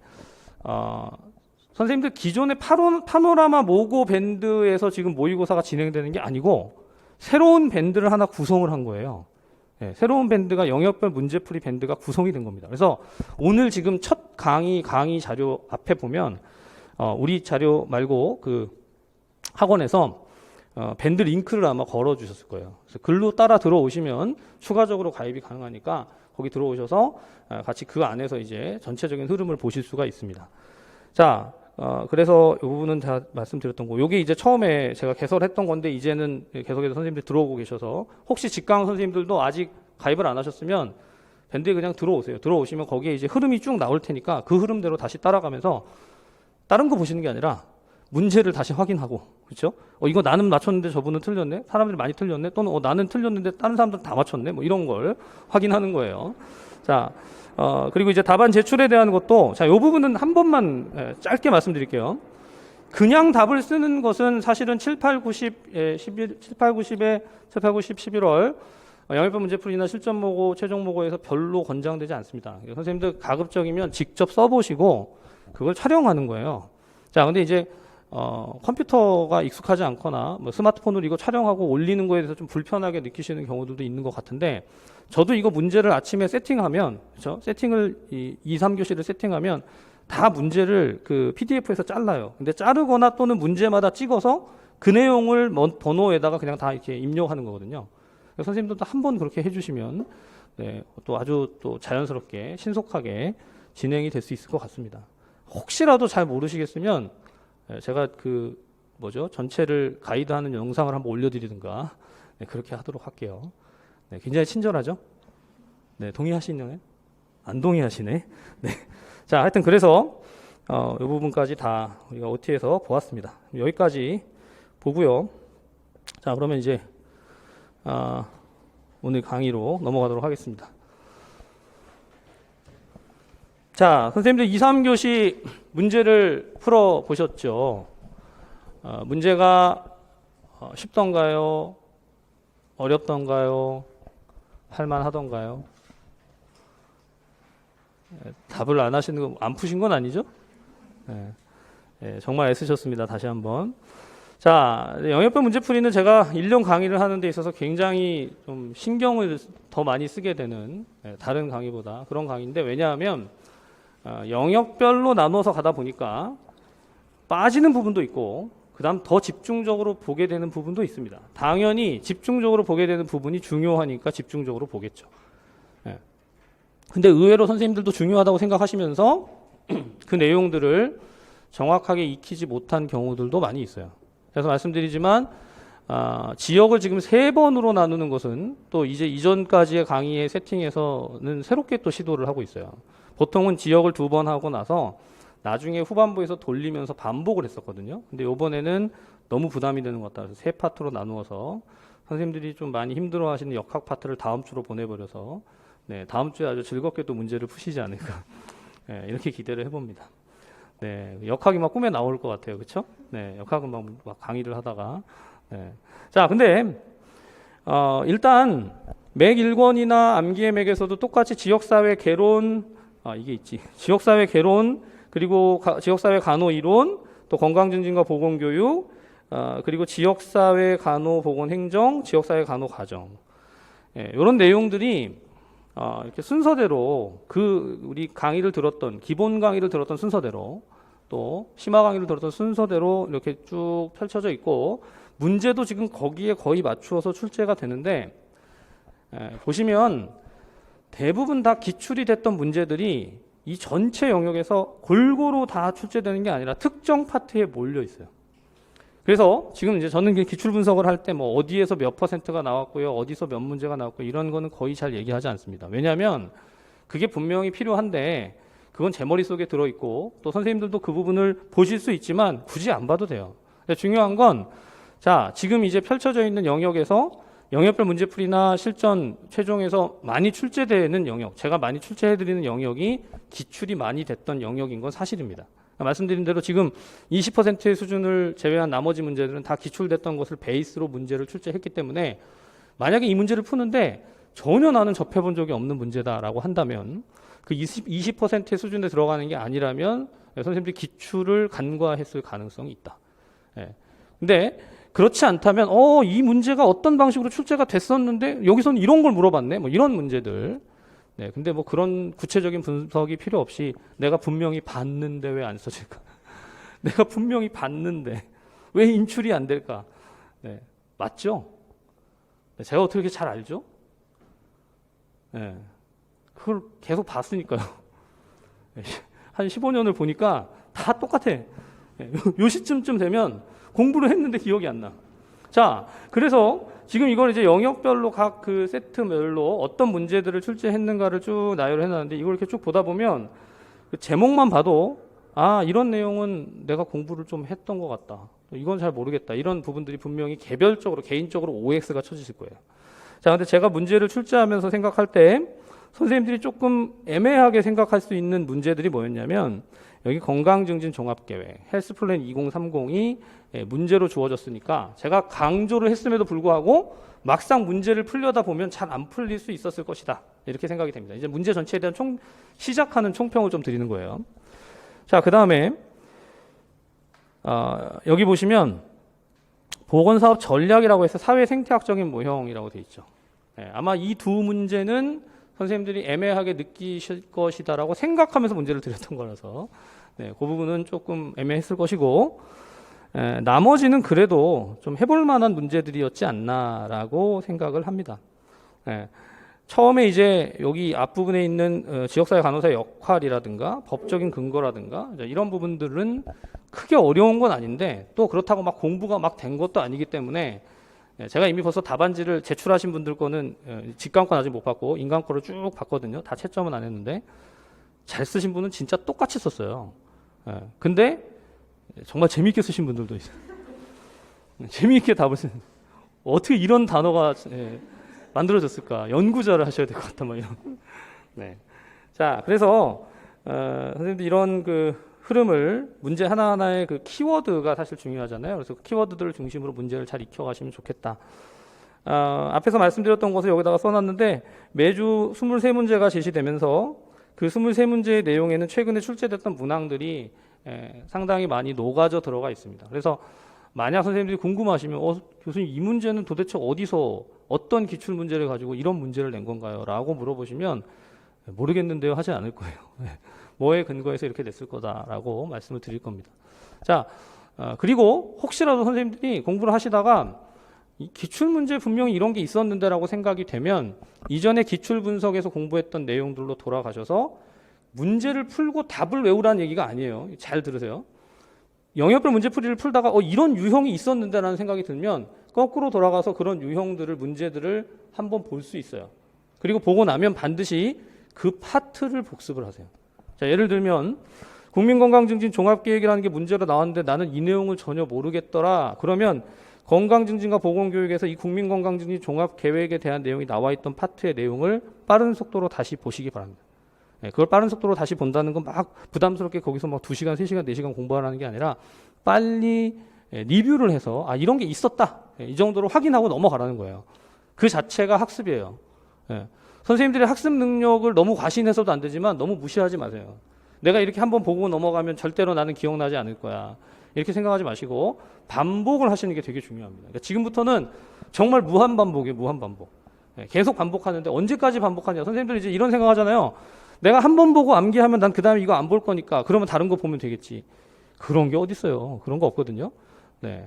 선생님들 기존의 파노라마 모고 밴드에서 지금 모의고사가 진행되는 게 아니고 새로운 밴드를 하나 구성을 한 거예요. 네, 새로운 밴드가 영역별 문제풀이 밴드가 구성이 된 겁니다. 그래서 오늘 지금 첫 강의 자료 앞에 보면 우리 자료 말고 그 학원에서 밴드 링크를 아마 걸어 주셨을 거예요. 그래서 글로 따라 들어오시면 추가적으로 가입이 가능하니까 거기 들어오셔서 같이 그 안에서 이제 전체적인 흐름을 보실 수가 있습니다. 자, 그래서 이 부분은 다 말씀드렸던 거. 요게 이제 처음에 제가 개설했던 건데 이제는 계속해서 선생님들 들어오고 계셔서 혹시 직강 선생님들도 아직 가입을 안 하셨으면 밴드에 그냥 들어오세요. 들어오시면 거기에 이제 흐름이 쭉 나올 테니까 그 흐름대로 다시 따라가면서 다른 거 보시는 게 아니라 문제를 다시 확인하고, 그렇죠? 이거 나는 맞췄는데 저분은 틀렸네? 사람들이 많이 틀렸네? 또는 나는 틀렸는데 다른 사람들은 다 맞췄네? 뭐 이런 걸 확인하는 거예요. 자, 그리고 이제 답안 제출에 대한 것도, 자, 요 부분은 한 번만 짧게 말씀드릴게요. 그냥 답을 쓰는 것은 사실은 7, 8, 90에 11월 영역별 문제풀이나 실전 모고, 최종 모고에서 별로 권장되지 않습니다. 선생님들 가급적이면 직접 써보시고 그걸 촬영하는 거예요. 자, 근데 이제 컴퓨터가 익숙하지 않거나 뭐 스마트폰으로 이거 촬영하고 올리는 거에 대해서 좀 불편하게 느끼시는 경우들도 있는 것 같은데 저도 이거 문제를 아침에 세팅하면, 그렇죠? 세팅을 2, 3교시를 세팅하면 다 문제를 그 PDF에서 잘라요. 근데 자르거나 또는 문제마다 찍어서 그 내용을 번호에다가 그냥 다 이렇게 입력하는 거거든요. 선생님들도 한번 그렇게 해주시면 네, 또 아주 또 자연스럽게 신속하게 진행이 될 수 있을 것 같습니다. 혹시라도 잘 모르시겠으면 제가 전체를 가이드하는 영상을 한번 올려드리든가 네, 그렇게 하도록 할게요. 네, 굉장히 친절하죠? 네, 동의하시나요? 안 동의하시네. 네. 자, 하여튼 그래서 이 부분까지 다 우리가 OT에서 보았습니다. 여기까지 보고요. 자, 그러면 이제 오늘 강의로 넘어가도록 하겠습니다. 자, 선생님들 2, 3교시 문제를 풀어 보셨죠? 문제가 쉽던가요? 어렵던가요? 할만하던가요? 답을 안 하시는 거, 안 푸신 건 아니죠? 네. 네, 정말 애쓰셨습니다. 다시 한번. 자, 영역별 문제풀이는 제가 1년 강의를 하는 데 있어서 굉장히 좀 신경을 더 많이 쓰게 되는 다른 강의보다 그런 강의인데 왜냐하면 영역별로 나눠서 가다 보니까 빠지는 부분도 있고 그 다음 더 집중적으로 보게 되는 부분도 있습니다. 당연히 집중적으로 보게 되는 부분이 중요하니까 집중적으로 보겠죠. 근데 의외로 선생님들도 중요하다고 생각하시면서 그 내용들을 정확하게 익히지 못한 경우들도 많이 있어요. 그래서 말씀드리지만 지역을 지금 3번으로 나누는 것은 또 이제 이전까지의 강의의 세팅에서는 새롭게 또 시도를 하고 있어요. 보통은 지역을 2번 하고 나서 나중에 후반부에서 돌리면서 반복을 했었거든요. 근데 이번에는 너무 부담이 되는 것 같다. 그래서 3파트로 나누어서 선생님들이 좀 많이 힘들어하시는 역학 파트를 다음 주로 보내버려서 네, 다음 주에 아주 즐겁게 또 문제를 푸시지 않을까 네, 이렇게 기대를 해봅니다. 네, 역학이 막 꿈에 나올 것 같아요, 그렇죠? 네, 역학은 막 강의를 하다가 네. 자, 근데 일단 맥 1권이나 암기의 맥에서도 똑같이 지역사회 개론 이게 있지. 지역사회 개론 그리고 지역사회 간호 이론 또 건강증진과 보건교육 그리고 지역사회 간호 보건행정 지역사회 간호 과정 이런 내용들이 이렇게 순서대로 우리 강의를 들었던 기본 강의를 들었던 순서대로 또 심화 강의를 들었던 순서대로 이렇게 쭉 펼쳐져 있고 문제도 지금 거기에 거의 맞추어서 출제가 되는데 보시면 대부분 다 기출이 됐던 문제들이 이 전체 영역에서 골고루 다 출제되는 게 아니라 특정 파트에 몰려 있어요. 그래서 지금 이제 저는 기출 분석을 할 때 뭐 어디에서 몇 %가 나왔고요, 어디서 몇 문제가 나왔고 이런 거는 거의 잘 얘기하지 않습니다. 왜냐하면 그게 분명히 필요한데 그건 제 머릿속에 들어있고 또 선생님들도 그 부분을 보실 수 있지만 굳이 안 봐도 돼요. 중요한 건 자, 지금 이제 펼쳐져 있는 영역에서 영역별 문제풀이나 실전 최종에서 많이 출제되는 영역, 제가 많이 출제해드리는 영역이 기출이 많이 됐던 영역인 건 사실입니다. 말씀드린 대로 지금 20%의 수준을 제외한 나머지 문제들은 다 기출됐던 것을 베이스로 문제를 출제했기 때문에 만약에 이 문제를 푸는데 전혀 나는 접해본 적이 없는 문제다라고 한다면 그 20%의 수준에 들어가는 게 아니라면 선생님들이 기출을 간과했을 가능성이 있다. 근데 그렇지 않다면 이 문제가 어떤 방식으로 출제가 됐었는데 여기서는 이런 걸 물어봤네. 뭐 이런 문제들. 네, 근데 뭐 그런 구체적인 분석이 필요 없이 내가 분명히 봤는데 왜 안 써질까? 내가 분명히 봤는데 왜 인출이 안 될까? 네, 맞죠? 네, 제가 어떻게 이렇게 잘 알죠? 네, 그걸 계속 봤으니까요. 한 15년을 보니까 다 똑같아. 네, 요 시점쯤 되면 공부를 했는데 기억이 안 나. 자, 그래서 지금 이걸 이제 영역별로 각 그 세트별로 어떤 문제들을 출제했는가를 쭉 나열을 해놨는데 이걸 이렇게 쭉 보다 보면 그 제목만 봐도 이런 내용은 내가 공부를 좀 했던 것 같다. 이건 잘 모르겠다. 이런 부분들이 분명히 개별적으로 개인적으로 OX가 쳐지실 거예요. 자, 근데 제가 문제를 출제하면서 생각할 때 선생님들이 조금 애매하게 생각할 수 있는 문제들이 뭐였냐면 여기 건강증진 종합계획 헬스플랜 2030이 문제로 주어졌으니까 제가 강조를 했음에도 불구하고 막상 문제를 풀려다 보면 잘 안 풀릴 수 있었을 것이다. 이렇게 생각이 됩니다. 이제 문제 전체에 대한 시작하는 총평을 좀 드리는 거예요. 자, 그 다음에 여기 보시면 보건사업 전략이라고 해서 사회생태학적인 모형이라고 되어 있죠. 아마 이 두 문제는 선생님들이 애매하게 느끼실 것이다라고 생각하면서 문제를 드렸던 거라서 그 부분은 조금 애매했을 것이고 나머지는 그래도 좀 해볼 만한 문제들이었지 않나라고 생각을 합니다. 처음에 이제 여기 앞부분에 있는 지역사회 간호사의 역할이라든가 법적인 근거라든가 이런 부분들은 크게 어려운 건 아닌데 또 그렇다고 막 공부가 막 된 것도 아니기 때문에 제가 이미 벌써 답안지를 제출하신 분들 거는 직관권 아직 못 받고 인강 거를 쭉 봤거든요. 다 채점은 안 했는데 잘 쓰신 분은 진짜 똑같이 썼어요. 근데 정말 재미있게 쓰신 분들도 있어요. 재미있게 답을 쓰는 어떻게 이런 단어가 만들어졌을까? 연구자를 하셔야 될 것 같다. 뭐 이런. 네. 자, 그래서 선생님들 이런 그 흐름을 문제 하나하나의 그 키워드가 사실 중요하잖아요. 그래서 그 키워드들을 중심으로 문제를 잘 익혀가시면 좋겠다. 앞에서 말씀드렸던 것을 여기다가 써놨는데 매주 23문제가 제시되면서 그 23문제의 내용에는 최근에 출제됐던 문항들이 상당히 많이 녹아져 들어가 있습니다. 그래서 만약 선생님들이 궁금하시면 교수님 이 문제는 도대체 어디서 어떤 기출 문제를 가지고 이런 문제를 낸 건가요? 라고 물어보시면 모르겠는데요 하지 않을 거예요. 뭐에 근거해서 이렇게 냈을 거다라고 말씀을 드릴 겁니다. 자, 그리고 혹시라도 선생님들이 공부를 하시다가 이 기출 문제 분명히 이런 게 있었는데라고 생각이 되면 이전에 기출 분석에서 공부했던 내용들로 돌아가셔서 문제를 풀고 답을 외우라는 얘기가 아니에요. 잘 들으세요. 영역별 문제풀이를 풀다가 이런 유형이 있었는데라는 생각이 들면 거꾸로 돌아가서 그런 유형들을 문제들을 한번 볼 수 있어요. 그리고 보고 나면 반드시 그 파트를 복습을 하세요. 자, 예를 들면 국민건강증진 종합계획이라는 게 문제로 나왔는데 나는 이 내용을 전혀 모르겠더라. 그러면 건강증진과 보건교육에서 이 국민건강증진 종합계획에 대한 내용이 나와 있던 파트의 내용을 빠른 속도로 다시 보시기 바랍니다. 그걸 빠른 속도로 다시 본다는 건 막 부담스럽게 거기서 막 2시간, 3시간, 4시간 공부하라는 게 아니라 빨리 리뷰를 해서 이런 게 있었다. 이 정도로 확인하고 넘어가라는 거예요. 그 자체가 학습이에요. 선생님들의 학습 능력을 너무 과신해서도 안 되지만 너무 무시하지 마세요. 내가 이렇게 한번 보고 넘어가면 절대로 나는 기억나지 않을 거야. 이렇게 생각하지 마시고 반복을 하시는 게 되게 중요합니다. 그러니까 지금부터는 정말 무한반복이에요. 무한반복. 계속 반복하는데 언제까지 반복하냐. 선생님들 이제 이런 생각하잖아요. 내가 한 번 보고 암기하면 난 그 다음에 이거 안 볼 거니까 그러면 다른 거 보면 되겠지. 그런 게 어딨어요. 그런 거 없거든요.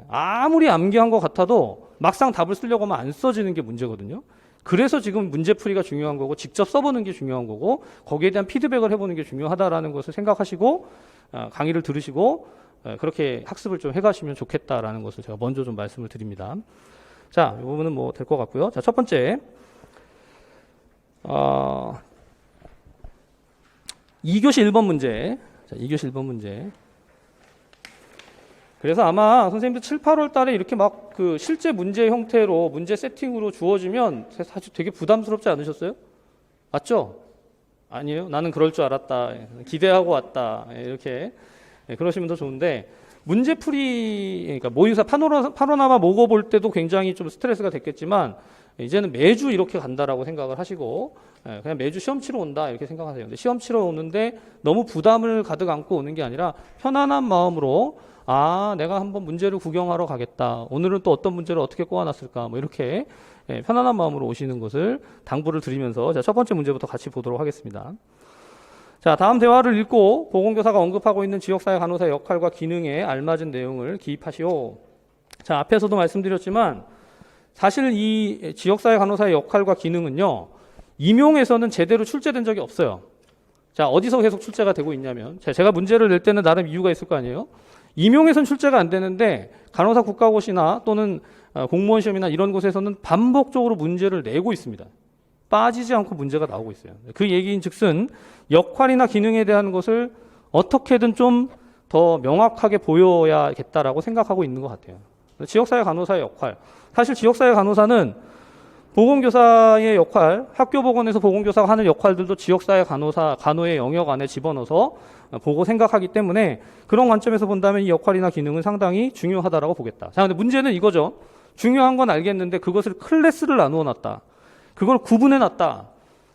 아무리 암기한 것 같아도 막상 답을 쓰려고 하면 안 써지는 게 문제거든요. 그래서 지금 문제풀이가 중요한 거고 직접 써보는 게 중요한 거고 거기에 대한 피드백을 해보는 게 중요하다라는 것을 생각하시고 강의를 들으시고 그렇게 학습을 좀 해가시면 좋겠다라는 것을 제가 먼저 좀 말씀을 드립니다. 자, 이 부분은 뭐 될 것 같고요. 자, 첫 번째 2교시 1번 문제. 자, 2교시 1번 문제. 그래서 아마 선생님들 7, 8월 달에 이렇게 막 그 실제 문제 형태로 문제 세팅으로 주어지면 사실 되게 부담스럽지 않으셨어요? 맞죠? 아니에요? 나는 그럴 줄 알았다. 기대하고 왔다. 이렇게 그러시면 더 좋은데 문제풀이 그러니까 모의고사 파노라마 모고 볼 때도 굉장히 좀 스트레스가 됐겠지만 이제는 매주 이렇게 간다라고 생각을 하시고 그냥 매주 시험 치러 온다 이렇게 생각하세요. 근데 시험 치러 오는데 너무 부담을 가득 안고 오는 게 아니라 편안한 마음으로 내가 한번 문제를 구경하러 가겠다. 오늘은 또 어떤 문제를 어떻게 꼬아놨을까. 뭐 이렇게 편안한 마음으로 오시는 것을 당부를 드리면서 자, 첫 번째 문제부터 같이 보도록 하겠습니다. 자, 다음 대화를 읽고 보건교사가 언급하고 있는 지역사회 간호사의 역할과 기능에 알맞은 내용을 기입하시오. 자, 앞에서도 말씀드렸지만 사실 이 지역사회 간호사의 역할과 기능은요. 임용에서는 제대로 출제된 적이 없어요. 자, 어디서 계속 출제가 되고 있냐면 제가 문제를 낼 때는 나름 이유가 있을 거 아니에요. 임용에선 출제가 안 되는데 간호사 국가고시나 또는 공무원 시험이나 이런 곳에서는 반복적으로 문제를 내고 있습니다. 빠지지 않고 문제가 나오고 있어요. 그 얘기인 즉슨 역할이나 기능에 대한 것을 어떻게든 좀 더 명확하게 보여야겠다라고 생각하고 있는 것 같아요. 지역사회 간호사의 역할. 사실 지역사회 간호사는 보건교사의 역할, 학교 보건에서 보건교사가 하는 역할들도 지역사회 간호의 영역 안에 집어넣어서 보고 생각하기 때문에 그런 관점에서 본다면 이 역할이나 기능은 상당히 중요하다라고 보겠다. 자, 근데 문제는 이거죠. 중요한 건 알겠는데 그것을 클래스를 나누어 놨다. 그걸 구분해 놨다.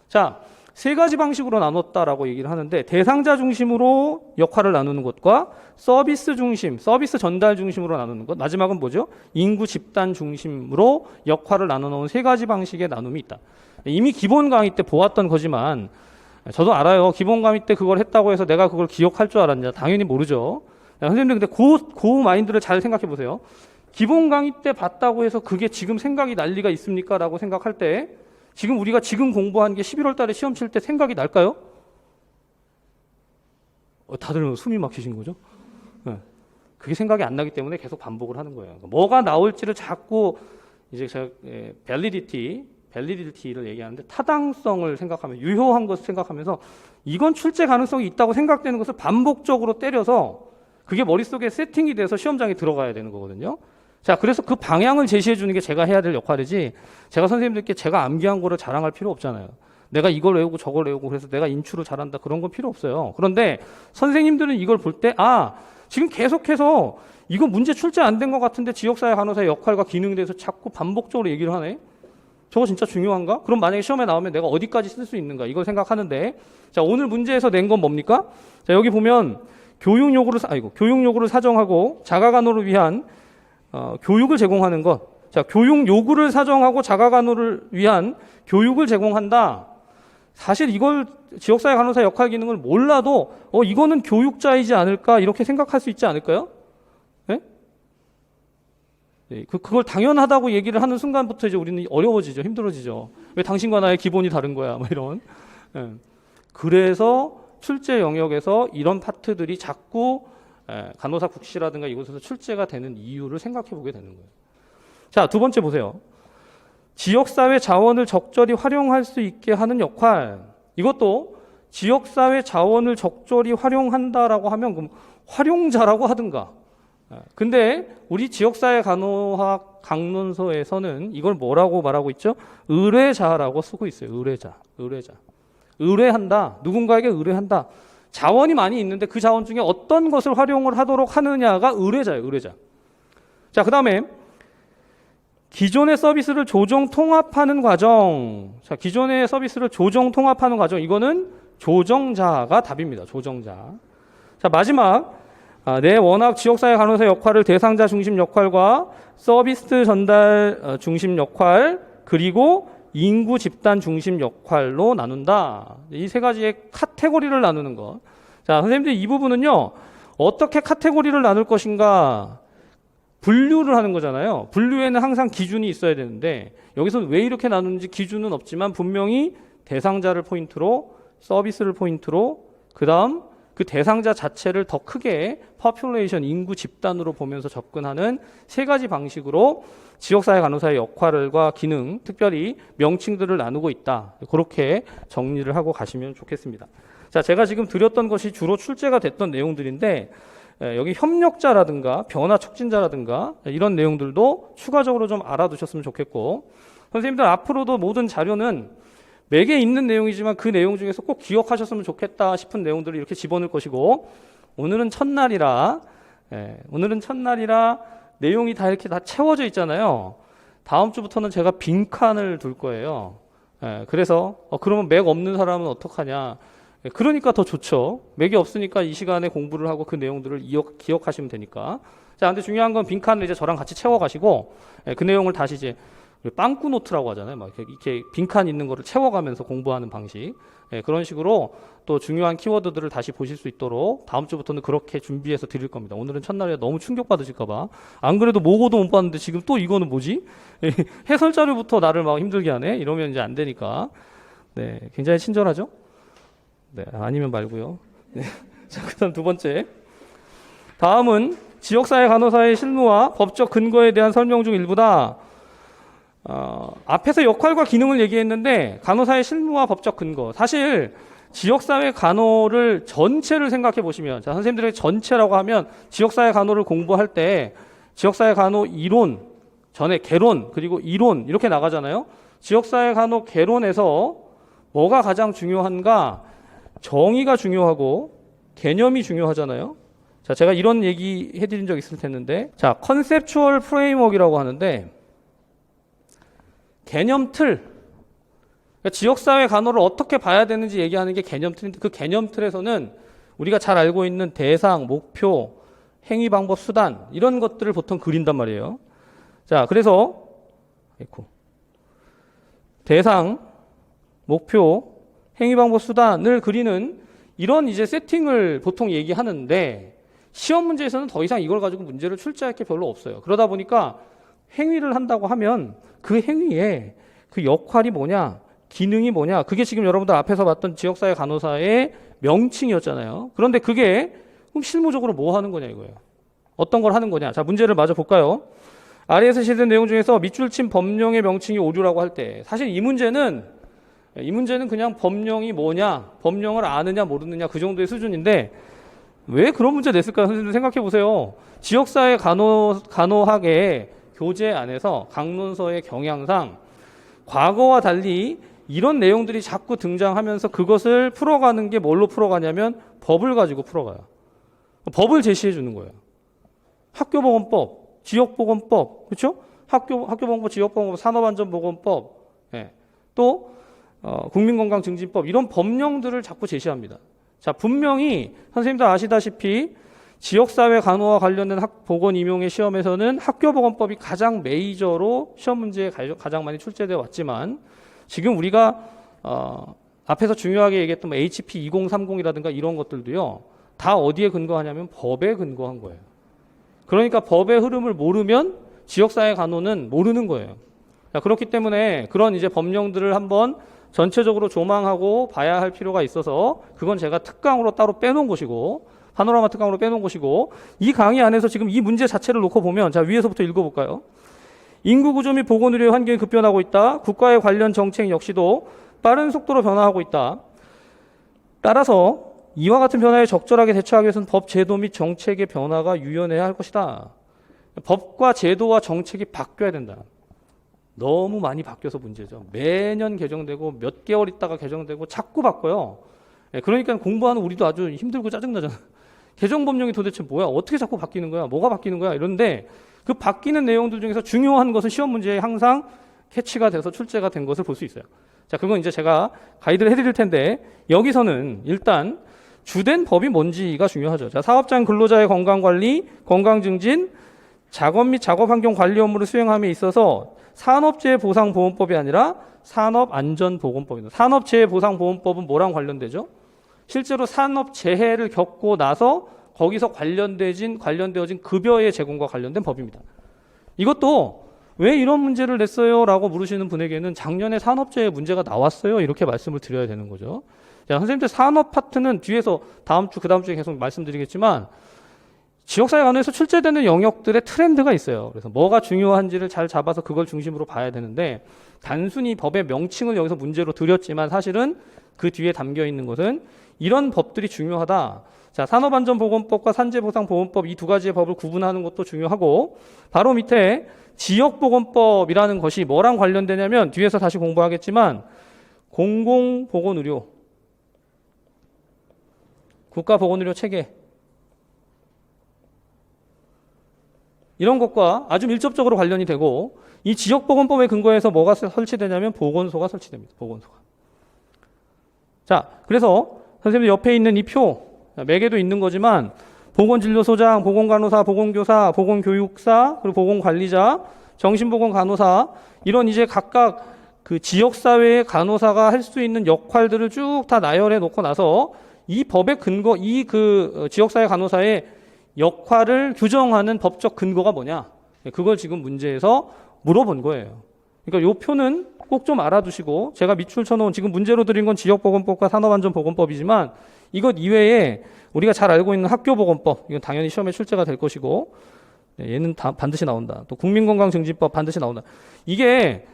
자, 세 가지 방식으로 나눴다라고 얘기를 하는데 대상자 중심으로 역할을 나누는 것과 서비스 중심, 서비스 전달 중심으로 나누는 것. 마지막은 뭐죠? 인구 집단 중심으로 역할을 나눠놓은 세 가지 방식의 나눔이 있다. 이미 기본 강의 때 보았던 거지만 저도 알아요. 기본 강의 때 그걸 했다고 해서 내가 그걸 기억할 줄 알았냐? 당연히 모르죠. 선생님들 근데 그 마인드를 잘 생각해 보세요. 기본 강의 때 봤다고 해서 그게 지금 생각이 날 리가 있습니까? 라고 생각할 때 지금 우리가 지금 공부한 게 11월 달에 시험 칠 때 생각이 날까요? 다들 숨이 막히신 거죠? 네. 그게 생각이 안 나기 때문에 계속 반복을 하는 거예요. 뭐가 나올지를 자꾸 이제 제가 밸리디티를 얘기하는데 타당성을 생각하면 유효한 것을 생각하면서 이건 출제 가능성이 있다고 생각되는 것을 반복적으로 때려서 그게 머릿속에 세팅이 돼서 시험장에 들어가야 되는 거거든요. 자, 그래서 그 방향을 제시해 주는 게 제가 해야 될 역할이지 제가 선생님들께 제가 암기한 거를 자랑할 필요 없잖아요. 내가 이걸 외우고 저걸 외우고 그래서 내가 인출을 잘한다 그런 건 필요 없어요. 그런데 선생님들은 이걸 볼 때 지금 계속해서 이거 문제 출제 안 된 것 같은데 지역사회 간호사의 역할과 기능에 대해서 자꾸 반복적으로 얘기를 하네. 저거 진짜 중요한가? 그럼 만약에 시험에 나오면 내가 어디까지 쓸 수 있는가? 이걸 생각하는데 자, 오늘 문제에서 낸 건 뭡니까? 자, 여기 보면 교육 요구를 사정하고 자가간호를 위한 교육을 제공하는 것. 자, 교육 요구를 사정하고 자가간호를 위한 교육을 제공한다. 사실 이걸 지역사회 간호사 역할 기능을 몰라도 이거는 교육자이지 않을까 이렇게 생각할 수 있지 않을까요? 네? 네, 그걸 당연하다고 얘기를 하는 순간부터 이제 우리는 어려워지죠. 힘들어지죠. 왜 당신과 나의 기본이 다른 거야? 뭐 이런. 네. 그래서 출제 영역에서 이런 파트들이 자꾸 간호사 국시라든가 이곳에서 출제가 되는 이유를 생각해 보게 되는 거예요. 자, 두 번째 보세요. 지역사회 자원을 적절히 활용할 수 있게 하는 역할. 이것도 지역사회 자원을 적절히 활용한다라고 하면 그럼 활용자라고 하든가. 근데 우리 지역사회 간호학 강론서에서는 이걸 뭐라고 말하고 있죠? 의뢰자라고 쓰고 있어요. 의뢰자. 의뢰한다. 누군가에게 의뢰한다. 자원이 많이 있는데 그 자원 중에 어떤 것을 활용을 하도록 하느냐가 의뢰자예요. 의뢰자. 자, 그 다음에 기존의 서비스를 조정 통합하는 과정. 자, 기존의 서비스를 조정 통합하는 과정. 이거는 조정자가 답입니다. 조정자. 자, 마지막. 내 워낙 지역사회 간호사 역할을 대상자 중심 역할과 서비스 전달 중심 역할 그리고 인구 집단 중심 역할로 나눈다. 이 세 가지의 카테고리를 나누는 것. 자, 선생님들 이 부분은요. 어떻게 카테고리를 나눌 것인가 분류를 하는 거잖아요. 분류에는 항상 기준이 있어야 되는데 여기서 왜 이렇게 나누는지 기준은 없지만 분명히 대상자를 포인트로 서비스를 포인트로 그 다음 그 대상자 자체를 더 크게 population, 인구 집단으로 보면서 접근하는 세 가지 방식으로 지역사회 간호사의 역할과 기능, 특별히 명칭들을 나누고 있다. 그렇게 정리를 하고 가시면 좋겠습니다. 자, 제가 지금 드렸던 것이 주로 출제가 됐던 내용들인데 여기 협력자라든가 변화 촉진자라든가 이런 내용들도 추가적으로 좀 알아두셨으면 좋겠고 선생님들 앞으로도 모든 자료는 맥에 있는 내용이지만 그 내용 중에서 꼭 기억하셨으면 좋겠다 싶은 내용들을 이렇게 집어넣을 것이고 오늘은 첫날이라 내용이 다 이렇게 다 채워져 있잖아요. 다음 주부터는 제가 빈칸을 둘 거예요. 그래서 그러면 맥 없는 사람은 어떡하냐. 그러니까 더 좋죠. 맥이 없으니까 이 시간에 공부를 하고 그 내용들을 기억하시면 되니까. 자, 근데 중요한 건 빈칸을 이제 저랑 같이 채워가시고 그 내용을 다시 이제 빵꾸 노트라고 하잖아요. 막 이렇게 빈칸 있는 거를 채워가면서 공부하는 방식. 그런 식으로 또 중요한 키워드들을 다시 보실 수 있도록 다음 주부터는 그렇게 준비해서 드릴 겁니다. 오늘은 첫날에 너무 충격받으실까봐. 안 그래도 모고도 못 봤는데 지금 또 이거는 뭐지? 해설 자료부터 나를 막 힘들게 하네? 이러면 이제 안 되니까. 네, 굉장히 친절하죠? 네, 아니면 말고요. 네. 자, 그 다음 두 번째. 다음은 지역사회 간호사의 실무와 법적 근거에 대한 설명 중 일부다. 앞에서 역할과 기능을 얘기했는데 간호사의 실무와 법적 근거. 사실 지역사회 간호를 전체를 생각해 보시면 자, 선생님들의 전체라고 하면 지역사회 간호를 공부할 때 지역사회 간호 이론 전에 개론 그리고 이론 이렇게 나가잖아요. 지역사회 간호 개론에서 뭐가 가장 중요한가? 정의가 중요하고 개념이 중요하잖아요. 자, 제가 이런 얘기 해드린 적 있을 텐데 자, 컨셉추얼 프레임워크라고 하는데 개념 틀. 그러니까 지역사회 간호를 어떻게 봐야 되는지 얘기하는 게 개념 틀인데 그 개념 틀에서는 우리가 잘 알고 있는 대상, 목표, 행위, 방법, 수단 이런 것들을 보통 그린단 말이에요. 자, 그래서 대상, 목표, 행위, 방법, 수단을 그리는 이런 이제 세팅을 보통 얘기하는데 시험 문제에서는 더 이상 이걸 가지고 문제를 출제할 게 별로 없어요. 그러다 보니까 행위를 한다고 하면 그 행위에 그 역할이 뭐냐, 기능이 뭐냐, 그게 지금 여러분들 앞에서 봤던 지역사회 간호사의 명칭이었잖아요. 그런데 그게 그럼 실무적으로 뭐 하는 거냐 이거예요. 어떤 걸 하는 거냐. 자, 문제를 마저 볼까요? 아래에서 실은 내용 중에서 밑줄 친 법령의 명칭이 오류라고 할 때 사실 이 문제는 그냥 법령이 뭐냐, 법령을 아느냐 모르느냐 그 정도의 수준인데 왜 그런 문제 냈을까요? 선생님들 생각해 보세요. 지역사회 간호학의 교재 안에서 강론서의 경향상 과거와 달리 이런 내용들이 자꾸 등장하면서 그것을 풀어가는 게 뭘로 풀어가냐면 법을 가지고 풀어가요. 법을 제시해 주는 거예요. 학교보건법, 지역보건법, 그렇죠? 학교보건법, 지역보건법, 산업안전보건법, 또 국민건강증진법 이런 법령들을 자꾸 제시합니다. 자, 분명히 선생님들 아시다시피 지역사회 간호와 관련된 보건 임용의 시험에서는 학교보건법이 가장 메이저로 시험 문제에 가장 많이 출제되어 왔지만 지금 우리가 앞에서 중요하게 얘기했던 HP 2030이라든가 이런 것들도요. 다 어디에 근거하냐면 법에 근거한 거예요. 그러니까 법의 흐름을 모르면 지역사회 간호는 모르는 거예요. 자, 그렇기 때문에 그런 이제 법령들을 한번 전체적으로 조망하고 봐야 할 필요가 있어서 그건 제가 특강으로 따로 빼놓은 것이고 파노라마 특강으로 빼놓은 것이고 이 강의 안에서 지금 이 문제 자체를 놓고 보면 자 위에서부터 읽어볼까요? 인구 구조 및 보건의료 환경이 급변하고 있다. 국가의 관련 정책 역시도 빠른 속도로 변화하고 있다. 따라서 이와 같은 변화에 적절하게 대처하기 위해서는 법 제도 및 정책의 변화가 유연해야 할 것이다. 법과 제도와 정책이 바뀌어야 된다. 너무 많이 바뀌어서 문제죠. 매년 개정되고 몇 개월 있다가 개정되고 자꾸 바꿔요. 그러니까 공부하는 우리도 아주 힘들고 짜증나잖아. 개정법령이 도대체 뭐야? 어떻게 자꾸 바뀌는 거야? 뭐가 바뀌는 거야? 이런데 그 바뀌는 내용들 중에서 중요한 것은 시험 문제에 항상 캐치가 돼서 출제가 된 것을 볼 수 있어요. 자, 그건 이제 제가 가이드를 해드릴 텐데 여기서는 일단 주된 법이 뭔지가 중요하죠. 자, 사업장 근로자의 건강관리, 건강증진, 작업 및 작업환경 관리 업무를 수행함에 있어서 산업재해보상보험법이 아니라 산업안전보건법입니다. 산업재해보상보험법은 뭐랑 관련되죠? 실제로 산업재해를 겪고 나서 거기서 관련되어진 급여의 제공과 관련된 법입니다. 이것도 왜 이런 문제를 냈어요? 라고 물으시는 분에게는 작년에 산업재해 문제가 나왔어요. 이렇게 말씀을 드려야 되는 거죠. 자, 선생님들 산업 파트는 뒤에서 다음 주, 그 다음 주에 계속 말씀드리겠지만 지역사회 간호에서 출제되는 영역들의 트렌드가 있어요. 그래서 뭐가 중요한지를 잘 잡아서 그걸 중심으로 봐야 되는데 단순히 법의 명칭을 여기서 문제로 드렸지만 사실은 그 뒤에 담겨 있는 것은 이런 법들이 중요하다. 자, 산업안전보건법과 산재보상보험법 이 두 가지의 법을 구분하는 것도 중요하고 바로 밑에 지역보건법이라는 것이 뭐랑 관련되냐면 뒤에서 다시 공부하겠지만 공공보건의료, 국가보건의료 체계 이런 것과 아주 밀접적으로 관련이 되고 이 지역보건법에 근거해서 뭐가 설치되냐면 보건소가 설치됩니다. 보건소가. 자, 그래서 선생님 옆에 있는 이 표, 매개도 있는 거지만 보건진료소장, 보건간호사, 보건교사, 보건교육사, 그리고 보건관리자, 정신보건간호사 이런 이제 각각 그 지역사회의 간호사가 할 수 있는 역할들을 쭉 다 나열해 놓고 나서 이 법의 근거, 이 그 지역사회 간호사의 역할을 규정하는 법적 근거가 뭐냐? 그걸 지금 문제에서 물어본 거예요. 그러니까 이 표는 꼭 좀 알아두시고 제가 밑줄 쳐놓은 지금 문제로 드린 건 지역보건법과 산업안전보건법이지만 이것 이외에 우리가 잘 알고 있는 학교보건법 이건 당연히 시험에 출제가 될 것이고 얘는 반드시 나온다. 또 국민건강증진법 반드시 나온다. 이게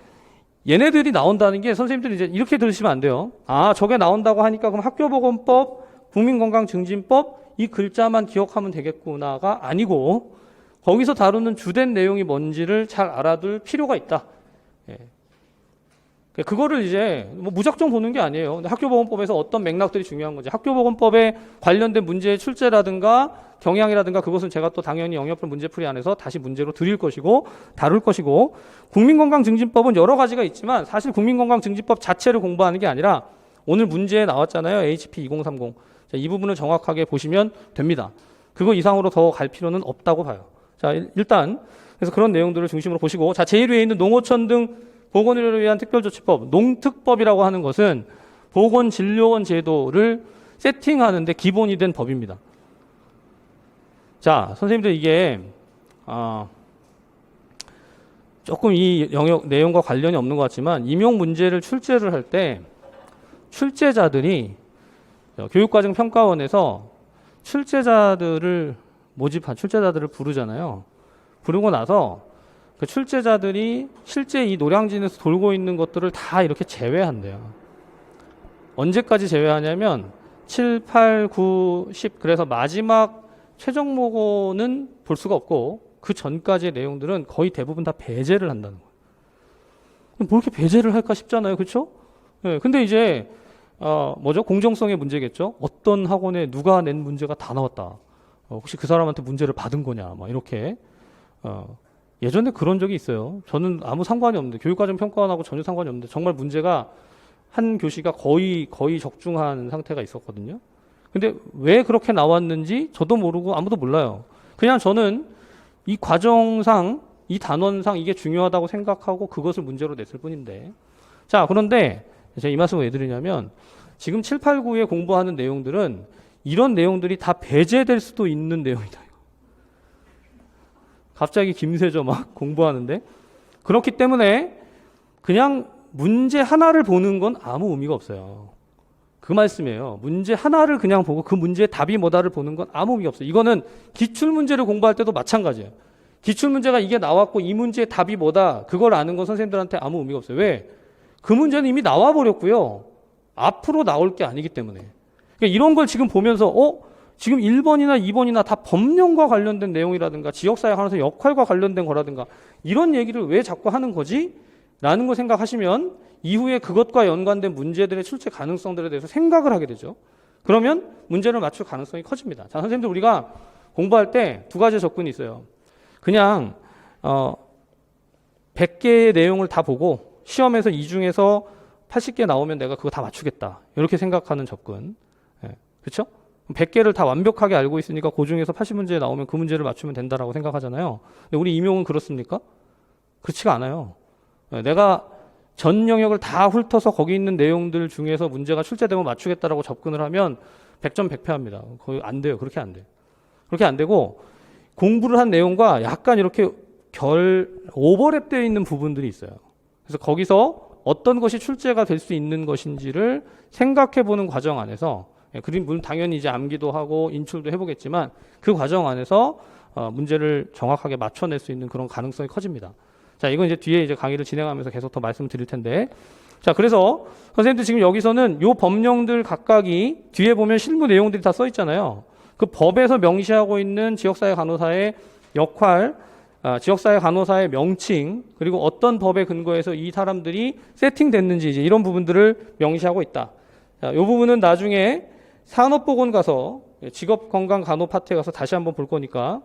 얘네들이 나온다는 게 선생님들이 이제 이렇게 들으시면 안 돼요. 아, 저게 나온다고 하니까 그럼 학교보건법, 국민건강증진법 이 글자만 기억하면 되겠구나가 아니고 거기서 다루는 주된 내용이 뭔지를 잘 알아둘 필요가 있다. 예. 그거를 이제 뭐 무작정 보는 게 아니에요. 근데 학교보건법에서 어떤 맥락들이 중요한 건지 학교보건법에 관련된 문제의 출제라든가 경향이라든가 그것은 제가 또 당연히 영역별 문제풀이 안에서 다시 문제로 드릴 것이고 다룰 것이고 국민건강증진법은 여러 가지가 있지만 사실 국민건강증진법 자체를 공부하는 게 아니라 오늘 문제에 나왔잖아요. HP 2030. 자, 이 부분을 정확하게 보시면 됩니다. 그거 이상으로 더 갈 필요는 없다고 봐요. 자, 일단 그래서 그런 내용들을 중심으로 보시고 자, 제1위에 있는 농어촌 등 보건의료를 위한 특별조치법, 농특법이라고 하는 것은 보건진료원 제도를 세팅하는데 기본이 된 법입니다. 자, 선생님들 이게 조금 이 영역 내용과 관련이 없는 것 같지만 임용 문제를 출제를 할 때 출제자들이 교육과정평가원에서 출제자들을 모집한 출제자들을 부르잖아요. 부르고 나서 그 출제자들이 실제 이 노량진에서 돌고 있는 것들을 다 이렇게 제외한대요. 언제까지 제외하냐면 7, 8, 9, 10 그래서 마지막 최종 모고는 볼 수가 없고 그 전까지의 내용들은 거의 대부분 다 배제를 한다는 거예요. 뭐 이렇게 배제를 할까 싶잖아요. 그렇죠? 네, 근데 이제 공정성의 문제겠죠. 어떤 학원에 누가 낸 문제가 다 나왔다. 혹시 그 사람한테 문제를 받은 거냐. 막 이렇게 예전에 그런 적이 있어요. 저는 아무 상관이 없는데 교육과정 평가원하고 전혀 상관이 없는데 정말 문제가 한 교시가 거의 적중한 상태가 있었거든요. 근데 왜 그렇게 나왔는지 저도 모르고 아무도 몰라요. 그냥 저는 이 과정상 이 단원상 이게 중요하다고 생각하고 그것을 문제로 냈을 뿐인데 자, 그런데 제가 이 말씀을 왜 드리냐면 지금 7, 8, 9에 공부하는 내용들은 이런 내용들이 다 배제될 수도 있는 내용이다. 갑자기 김세저 막 공부하는데 그렇기 때문에 그냥 문제 하나를 보는 건 아무 의미가 없어요. 그 말씀이에요. 문제 하나를 그냥 보고 그 문제의 답이 뭐다를 보는 건 아무 의미가 없어요. 이거는 기출문제를 공부할 때도 마찬가지예요. 기출문제가 이게 나왔고 이 문제의 답이 뭐다 그걸 아는 건 선생님들한테 아무 의미가 없어요. 왜? 그 문제는 이미 나와버렸고요. 앞으로 나올 게 아니기 때문에. 그러니까 이런 걸 지금 보면서 지금 1번이나 2번이나 다 법령과 관련된 내용이라든가 지역사회 간호사 역할과 관련된 거라든가 이런 얘기를 왜 자꾸 하는 거지? 라는 거 생각하시면 이후에 그것과 연관된 문제들의 출제 가능성들에 대해서 생각을 하게 되죠. 그러면 문제를 맞출 가능성이 커집니다. 자, 선생님들 우리가 공부할 때 두 가지 접근이 있어요. 그냥 100개의 내용을 다 보고 시험에서 이 중에서 80개 나오면 내가 그거 다 맞추겠다. 이렇게 생각하는 접근. 그렇죠? 100개를 다 완벽하게 알고 있으니까 그 중에서 80문제 나오면 그 문제를 맞추면 된다라고 생각하잖아요. 근데 우리 임용은 그렇습니까? 그렇지가 않아요. 내가 전 영역을 다 훑어서 거기 있는 내용들 중에서 문제가 출제되면 맞추겠다라고 접근을 하면 100점 100패합니다. 거의 안 돼요. 그렇게 안 돼요. 그렇게 안 되고 공부를 한 내용과 약간 이렇게 오버랩되어 있는 부분들이 있어요. 그래서 거기서 어떤 것이 출제가 될 수 있는 것인지를 생각해 보는 과정 안에서 그림 물론 당연히 이제 암기도 하고 인출도 해보겠지만 그 과정 안에서 문제를 정확하게 맞춰낼 수 있는 그런 가능성이 커집니다. 자, 이건 이제 뒤에 이제 강의를 진행하면서 계속 더 말씀을 드릴 텐데. 자, 그래서 선생님들 지금 여기서는 요 법령들 각각이 뒤에 보면 실무 내용들이 다 써 있잖아요. 그 법에서 명시하고 있는 지역사회 간호사의 역할, 지역사회 간호사의 명칭, 그리고 어떤 법에 근거해서 이 사람들이 세팅됐는지 이제 이런 부분들을 명시하고 있다. 자, 요 부분은 나중에 산업보건 가서 직업건강간호 파트에 가서 다시 한번 볼 거니까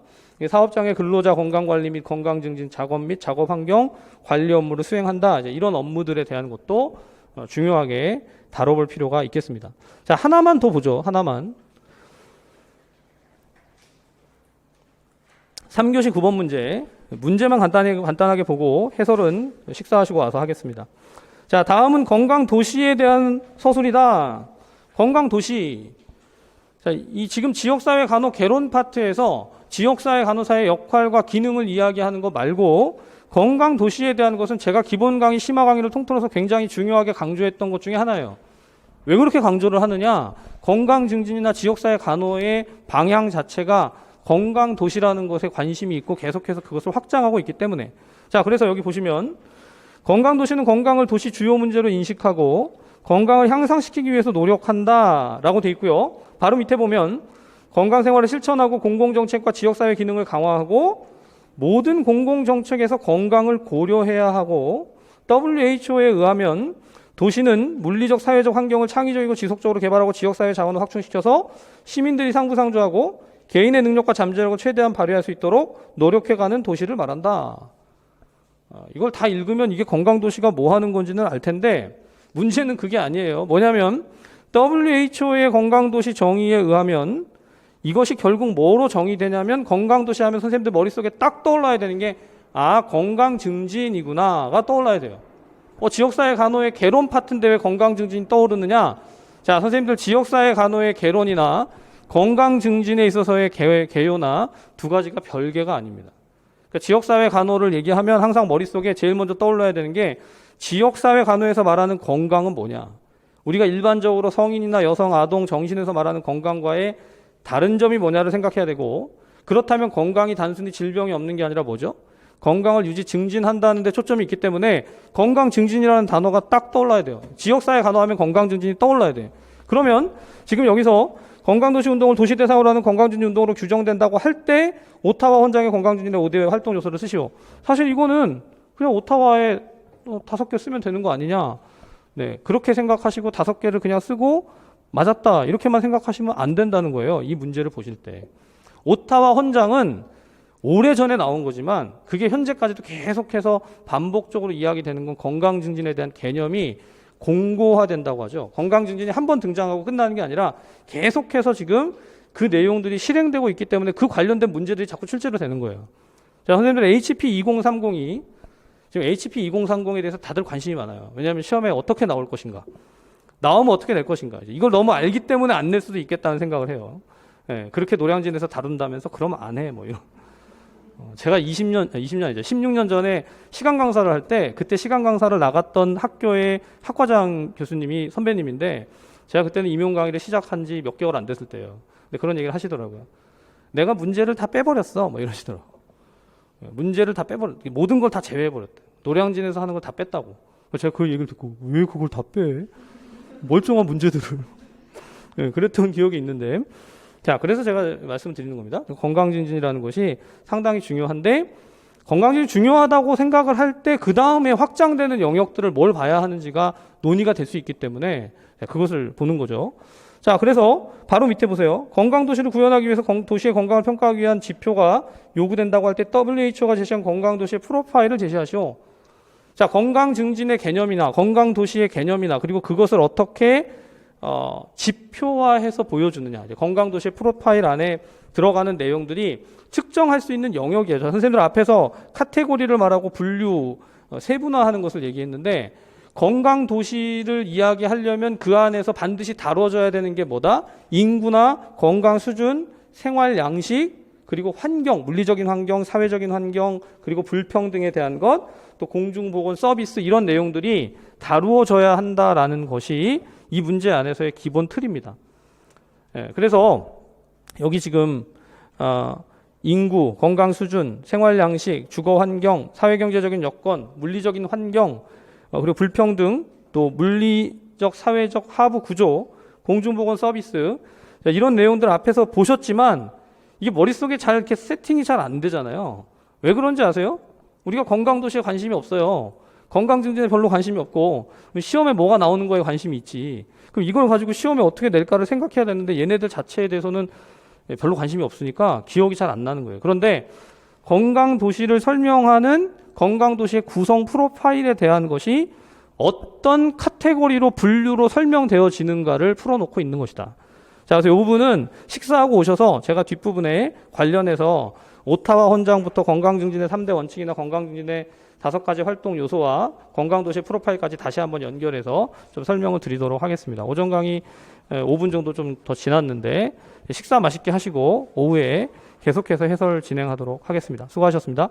사업장의 근로자 건강관리 및 건강증진 작업 및 작업환경 관리 업무를 수행한다. 이제 이런 업무들에 대한 것도 중요하게 다뤄볼 필요가 있겠습니다. 자, 하나만 더 보죠. 하나만. 3교시 9번 문제. 문제만 간단하게 보고 해설은 식사하시고 와서 하겠습니다. 자, 다음은 건강도시에 대한 서술이다. 건강도시. 자, 이 지금 지역사회 간호 개론 파트에서 지역사회 간호사의 역할과 기능을 이야기하는 거 말고 건강도시에 대한 것은 제가 기본 강의, 심화 강의를 통틀어서 굉장히 중요하게 강조했던 것 중에 하나예요. 왜 그렇게 강조를 하느냐? 건강증진이나 지역사회 간호의 방향 자체가 건강도시라는 것에 관심이 있고 계속해서 그것을 확장하고 있기 때문에. 자, 그래서 여기 보시면 건강도시는 건강을 도시 주요 문제로 인식하고 건강을 향상시키기 위해서 노력한다라고 돼 있고요. 바로 밑에 보면 건강생활을 실천하고 공공정책과 지역사회 기능을 강화하고 모든 공공정책에서 건강을 고려해야 하고 WHO에 의하면 도시는 물리적 사회적 환경을 창의적이고 지속적으로 개발하고 지역사회 자원을 확충시켜서 시민들이 상부상조하고 개인의 능력과 잠재력을 최대한 발휘할 수 있도록 노력해가는 도시를 말한다. 이걸 다 읽으면 이게 건강도시가 뭐 하는 건지는 알 텐데 문제는 그게 아니에요. 뭐냐면 WHO의 건강도시 정의에 의하면 이것이 결국 뭐로 정의되냐면 건강도시 하면 선생님들 머릿속에 딱 떠올라야 되는 게 건강증진이구나가 떠올라야 돼요. 지역사회 간호의 개론 파트인데 왜 건강증진이 떠오르느냐? 자, 선생님들 지역사회 간호의 개론이나 건강증진에 있어서의 개요나 두 가지가 별개가 아닙니다. 그러니까 지역사회 간호를 얘기하면 항상 머릿속에 제일 먼저 떠올라야 되는 게 지역사회 간호에서 말하는 건강은 뭐냐? 우리가 일반적으로 성인이나 여성, 아동, 정신에서 말하는 건강과의 다른 점이 뭐냐를 생각해야 되고 그렇다면 건강이 단순히 질병이 없는 게 아니라 뭐죠? 건강을 유지 증진한다는 데 초점이 있기 때문에 건강증진이라는 단어가 딱 떠올라야 돼요. 지역사회 간호하면 건강증진이 떠올라야 돼요. 그러면 지금 여기서 건강도시 운동을 도시 대상으로 하는 건강증진 운동으로 규정된다고 할 때 오타와 헌장의 건강증진의 5대 활동 요소를 쓰시오. 사실 이거는 그냥 오타와에 5개 쓰면 되는 거 아니냐. 네, 그렇게 생각하시고 5개를 그냥 쓰고 맞았다 이렇게만 생각하시면 안 된다는 거예요. 이 문제를 보실 때. 오타와 헌장은 오래전에 나온 거지만 그게 현재까지도 계속해서 반복적으로 이야기되는 건 건강증진에 대한 개념이 공고화된다고 하죠. 건강증진이 한 번 등장하고 끝나는 게 아니라 계속해서 지금 그 내용들이 실행되고 있기 때문에 그 관련된 문제들이 자꾸 출제로 되는 거예요. 자, 선생님들 HP 2030이 지금 HP 2030에 대해서 다들 관심이 많아요. 왜냐하면 시험에 어떻게 나올 것인가, 나오면 어떻게 낼 것인가. 이걸 너무 알기 때문에 안 낼 수도 있겠다는 생각을 해요. 네, 그렇게 노량진에서 다룬다면서 그러면 안 해. 뭐 이런. 제가 16년 전에 시간 강사를 할 때 그때 시간 강사를 나갔던 학교의 학과장 교수님이 선배님인데 제가 그때는 임용 강의를 시작한 지 몇 개월 안 됐을 때예요. 근데 그런 얘기를 하시더라고요. 내가 문제를 다 빼버렸어. 뭐 이러시더라고요. 문제를 다 빼버렸, 모든 걸 다 제외해버렸대. 노량진에서 하는 걸 다 뺐다고. 제가 그 얘기를 듣고 왜 그걸 다 빼? 멀쩡한 문제들을. 네, 그랬던 기억이 있는데. 자, 그래서 제가 말씀을 드리는 겁니다. 건강증진이라는 것이 상당히 중요한데, 건강증진이 중요하다고 생각을 할 때 그 다음에 확장되는 영역들을 뭘 봐야 하는지가 논의가 될 수 있기 때문에 그것을 보는 거죠. 자, 그래서 바로 밑에 보세요. 건강도시를 구현하기 위해서 도시의 건강을 평가하기 위한 지표가 요구된다고 할 때 WHO가 제시한 건강도시의 프로파일을 제시하시오. 자, 건강증진의 개념이나 건강도시의 개념이나 그리고 그것을 어떻게 지표화해서 보여주느냐. 건강도시의 프로파일 안에 들어가는 내용들이 측정할 수 있는 영역이에요. 선생님들 앞에서 카테고리를 말하고 분류, 세분화하는 것을 얘기했는데 건강도시를 이야기하려면 그 안에서 반드시 다뤄져야 되는 게 뭐다? 인구나 건강 수준, 생활 양식, 그리고 환경, 물리적인 환경, 사회적인 환경, 그리고 불평등에 대한 것, 또 공중보건 서비스 이런 내용들이 다루어져야 한다라는 것이 이 문제 안에서의 기본 틀입니다. 그래서 여기 지금 인구, 건강 수준, 생활 양식, 주거 환경, 사회경제적인 여건, 물리적인 환경, 그리고 불평등, 또 물리적, 사회적 하부 구조, 공중보건 서비스 이런 내용들 앞에서 보셨지만 이게 머릿속에 잘 이렇게 세팅이 잘 안 되잖아요. 왜 그런지 아세요? 우리가 건강도시에 관심이 없어요. 건강증진에 별로 관심이 없고 시험에 뭐가 나오는 거에 관심이 있지. 그럼 이걸 가지고 시험에 어떻게 낼까를 생각해야 되는데 얘네들 자체에 대해서는 별로 관심이 없으니까 기억이 잘 안 나는 거예요. 그런데 건강도시를 설명하는 건강도시의 구성 프로파일에 대한 것이 어떤 카테고리로 분류로 설명되어지는가를 풀어놓고 있는 것이다. 자, 그래서 이 부분은 식사하고 오셔서 제가 뒷부분에 관련해서 오타와 헌장부터 건강증진의 3대 원칙이나 건강증진의 5가지 활동 요소와 건강도시 프로파일까지 다시 한번 연결해서 좀 설명을 드리도록 하겠습니다. 오전 강의 5분 정도 좀 더 지났는데 식사 맛있게 하시고 오후에 계속해서 해설 진행하도록 하겠습니다. 수고하셨습니다.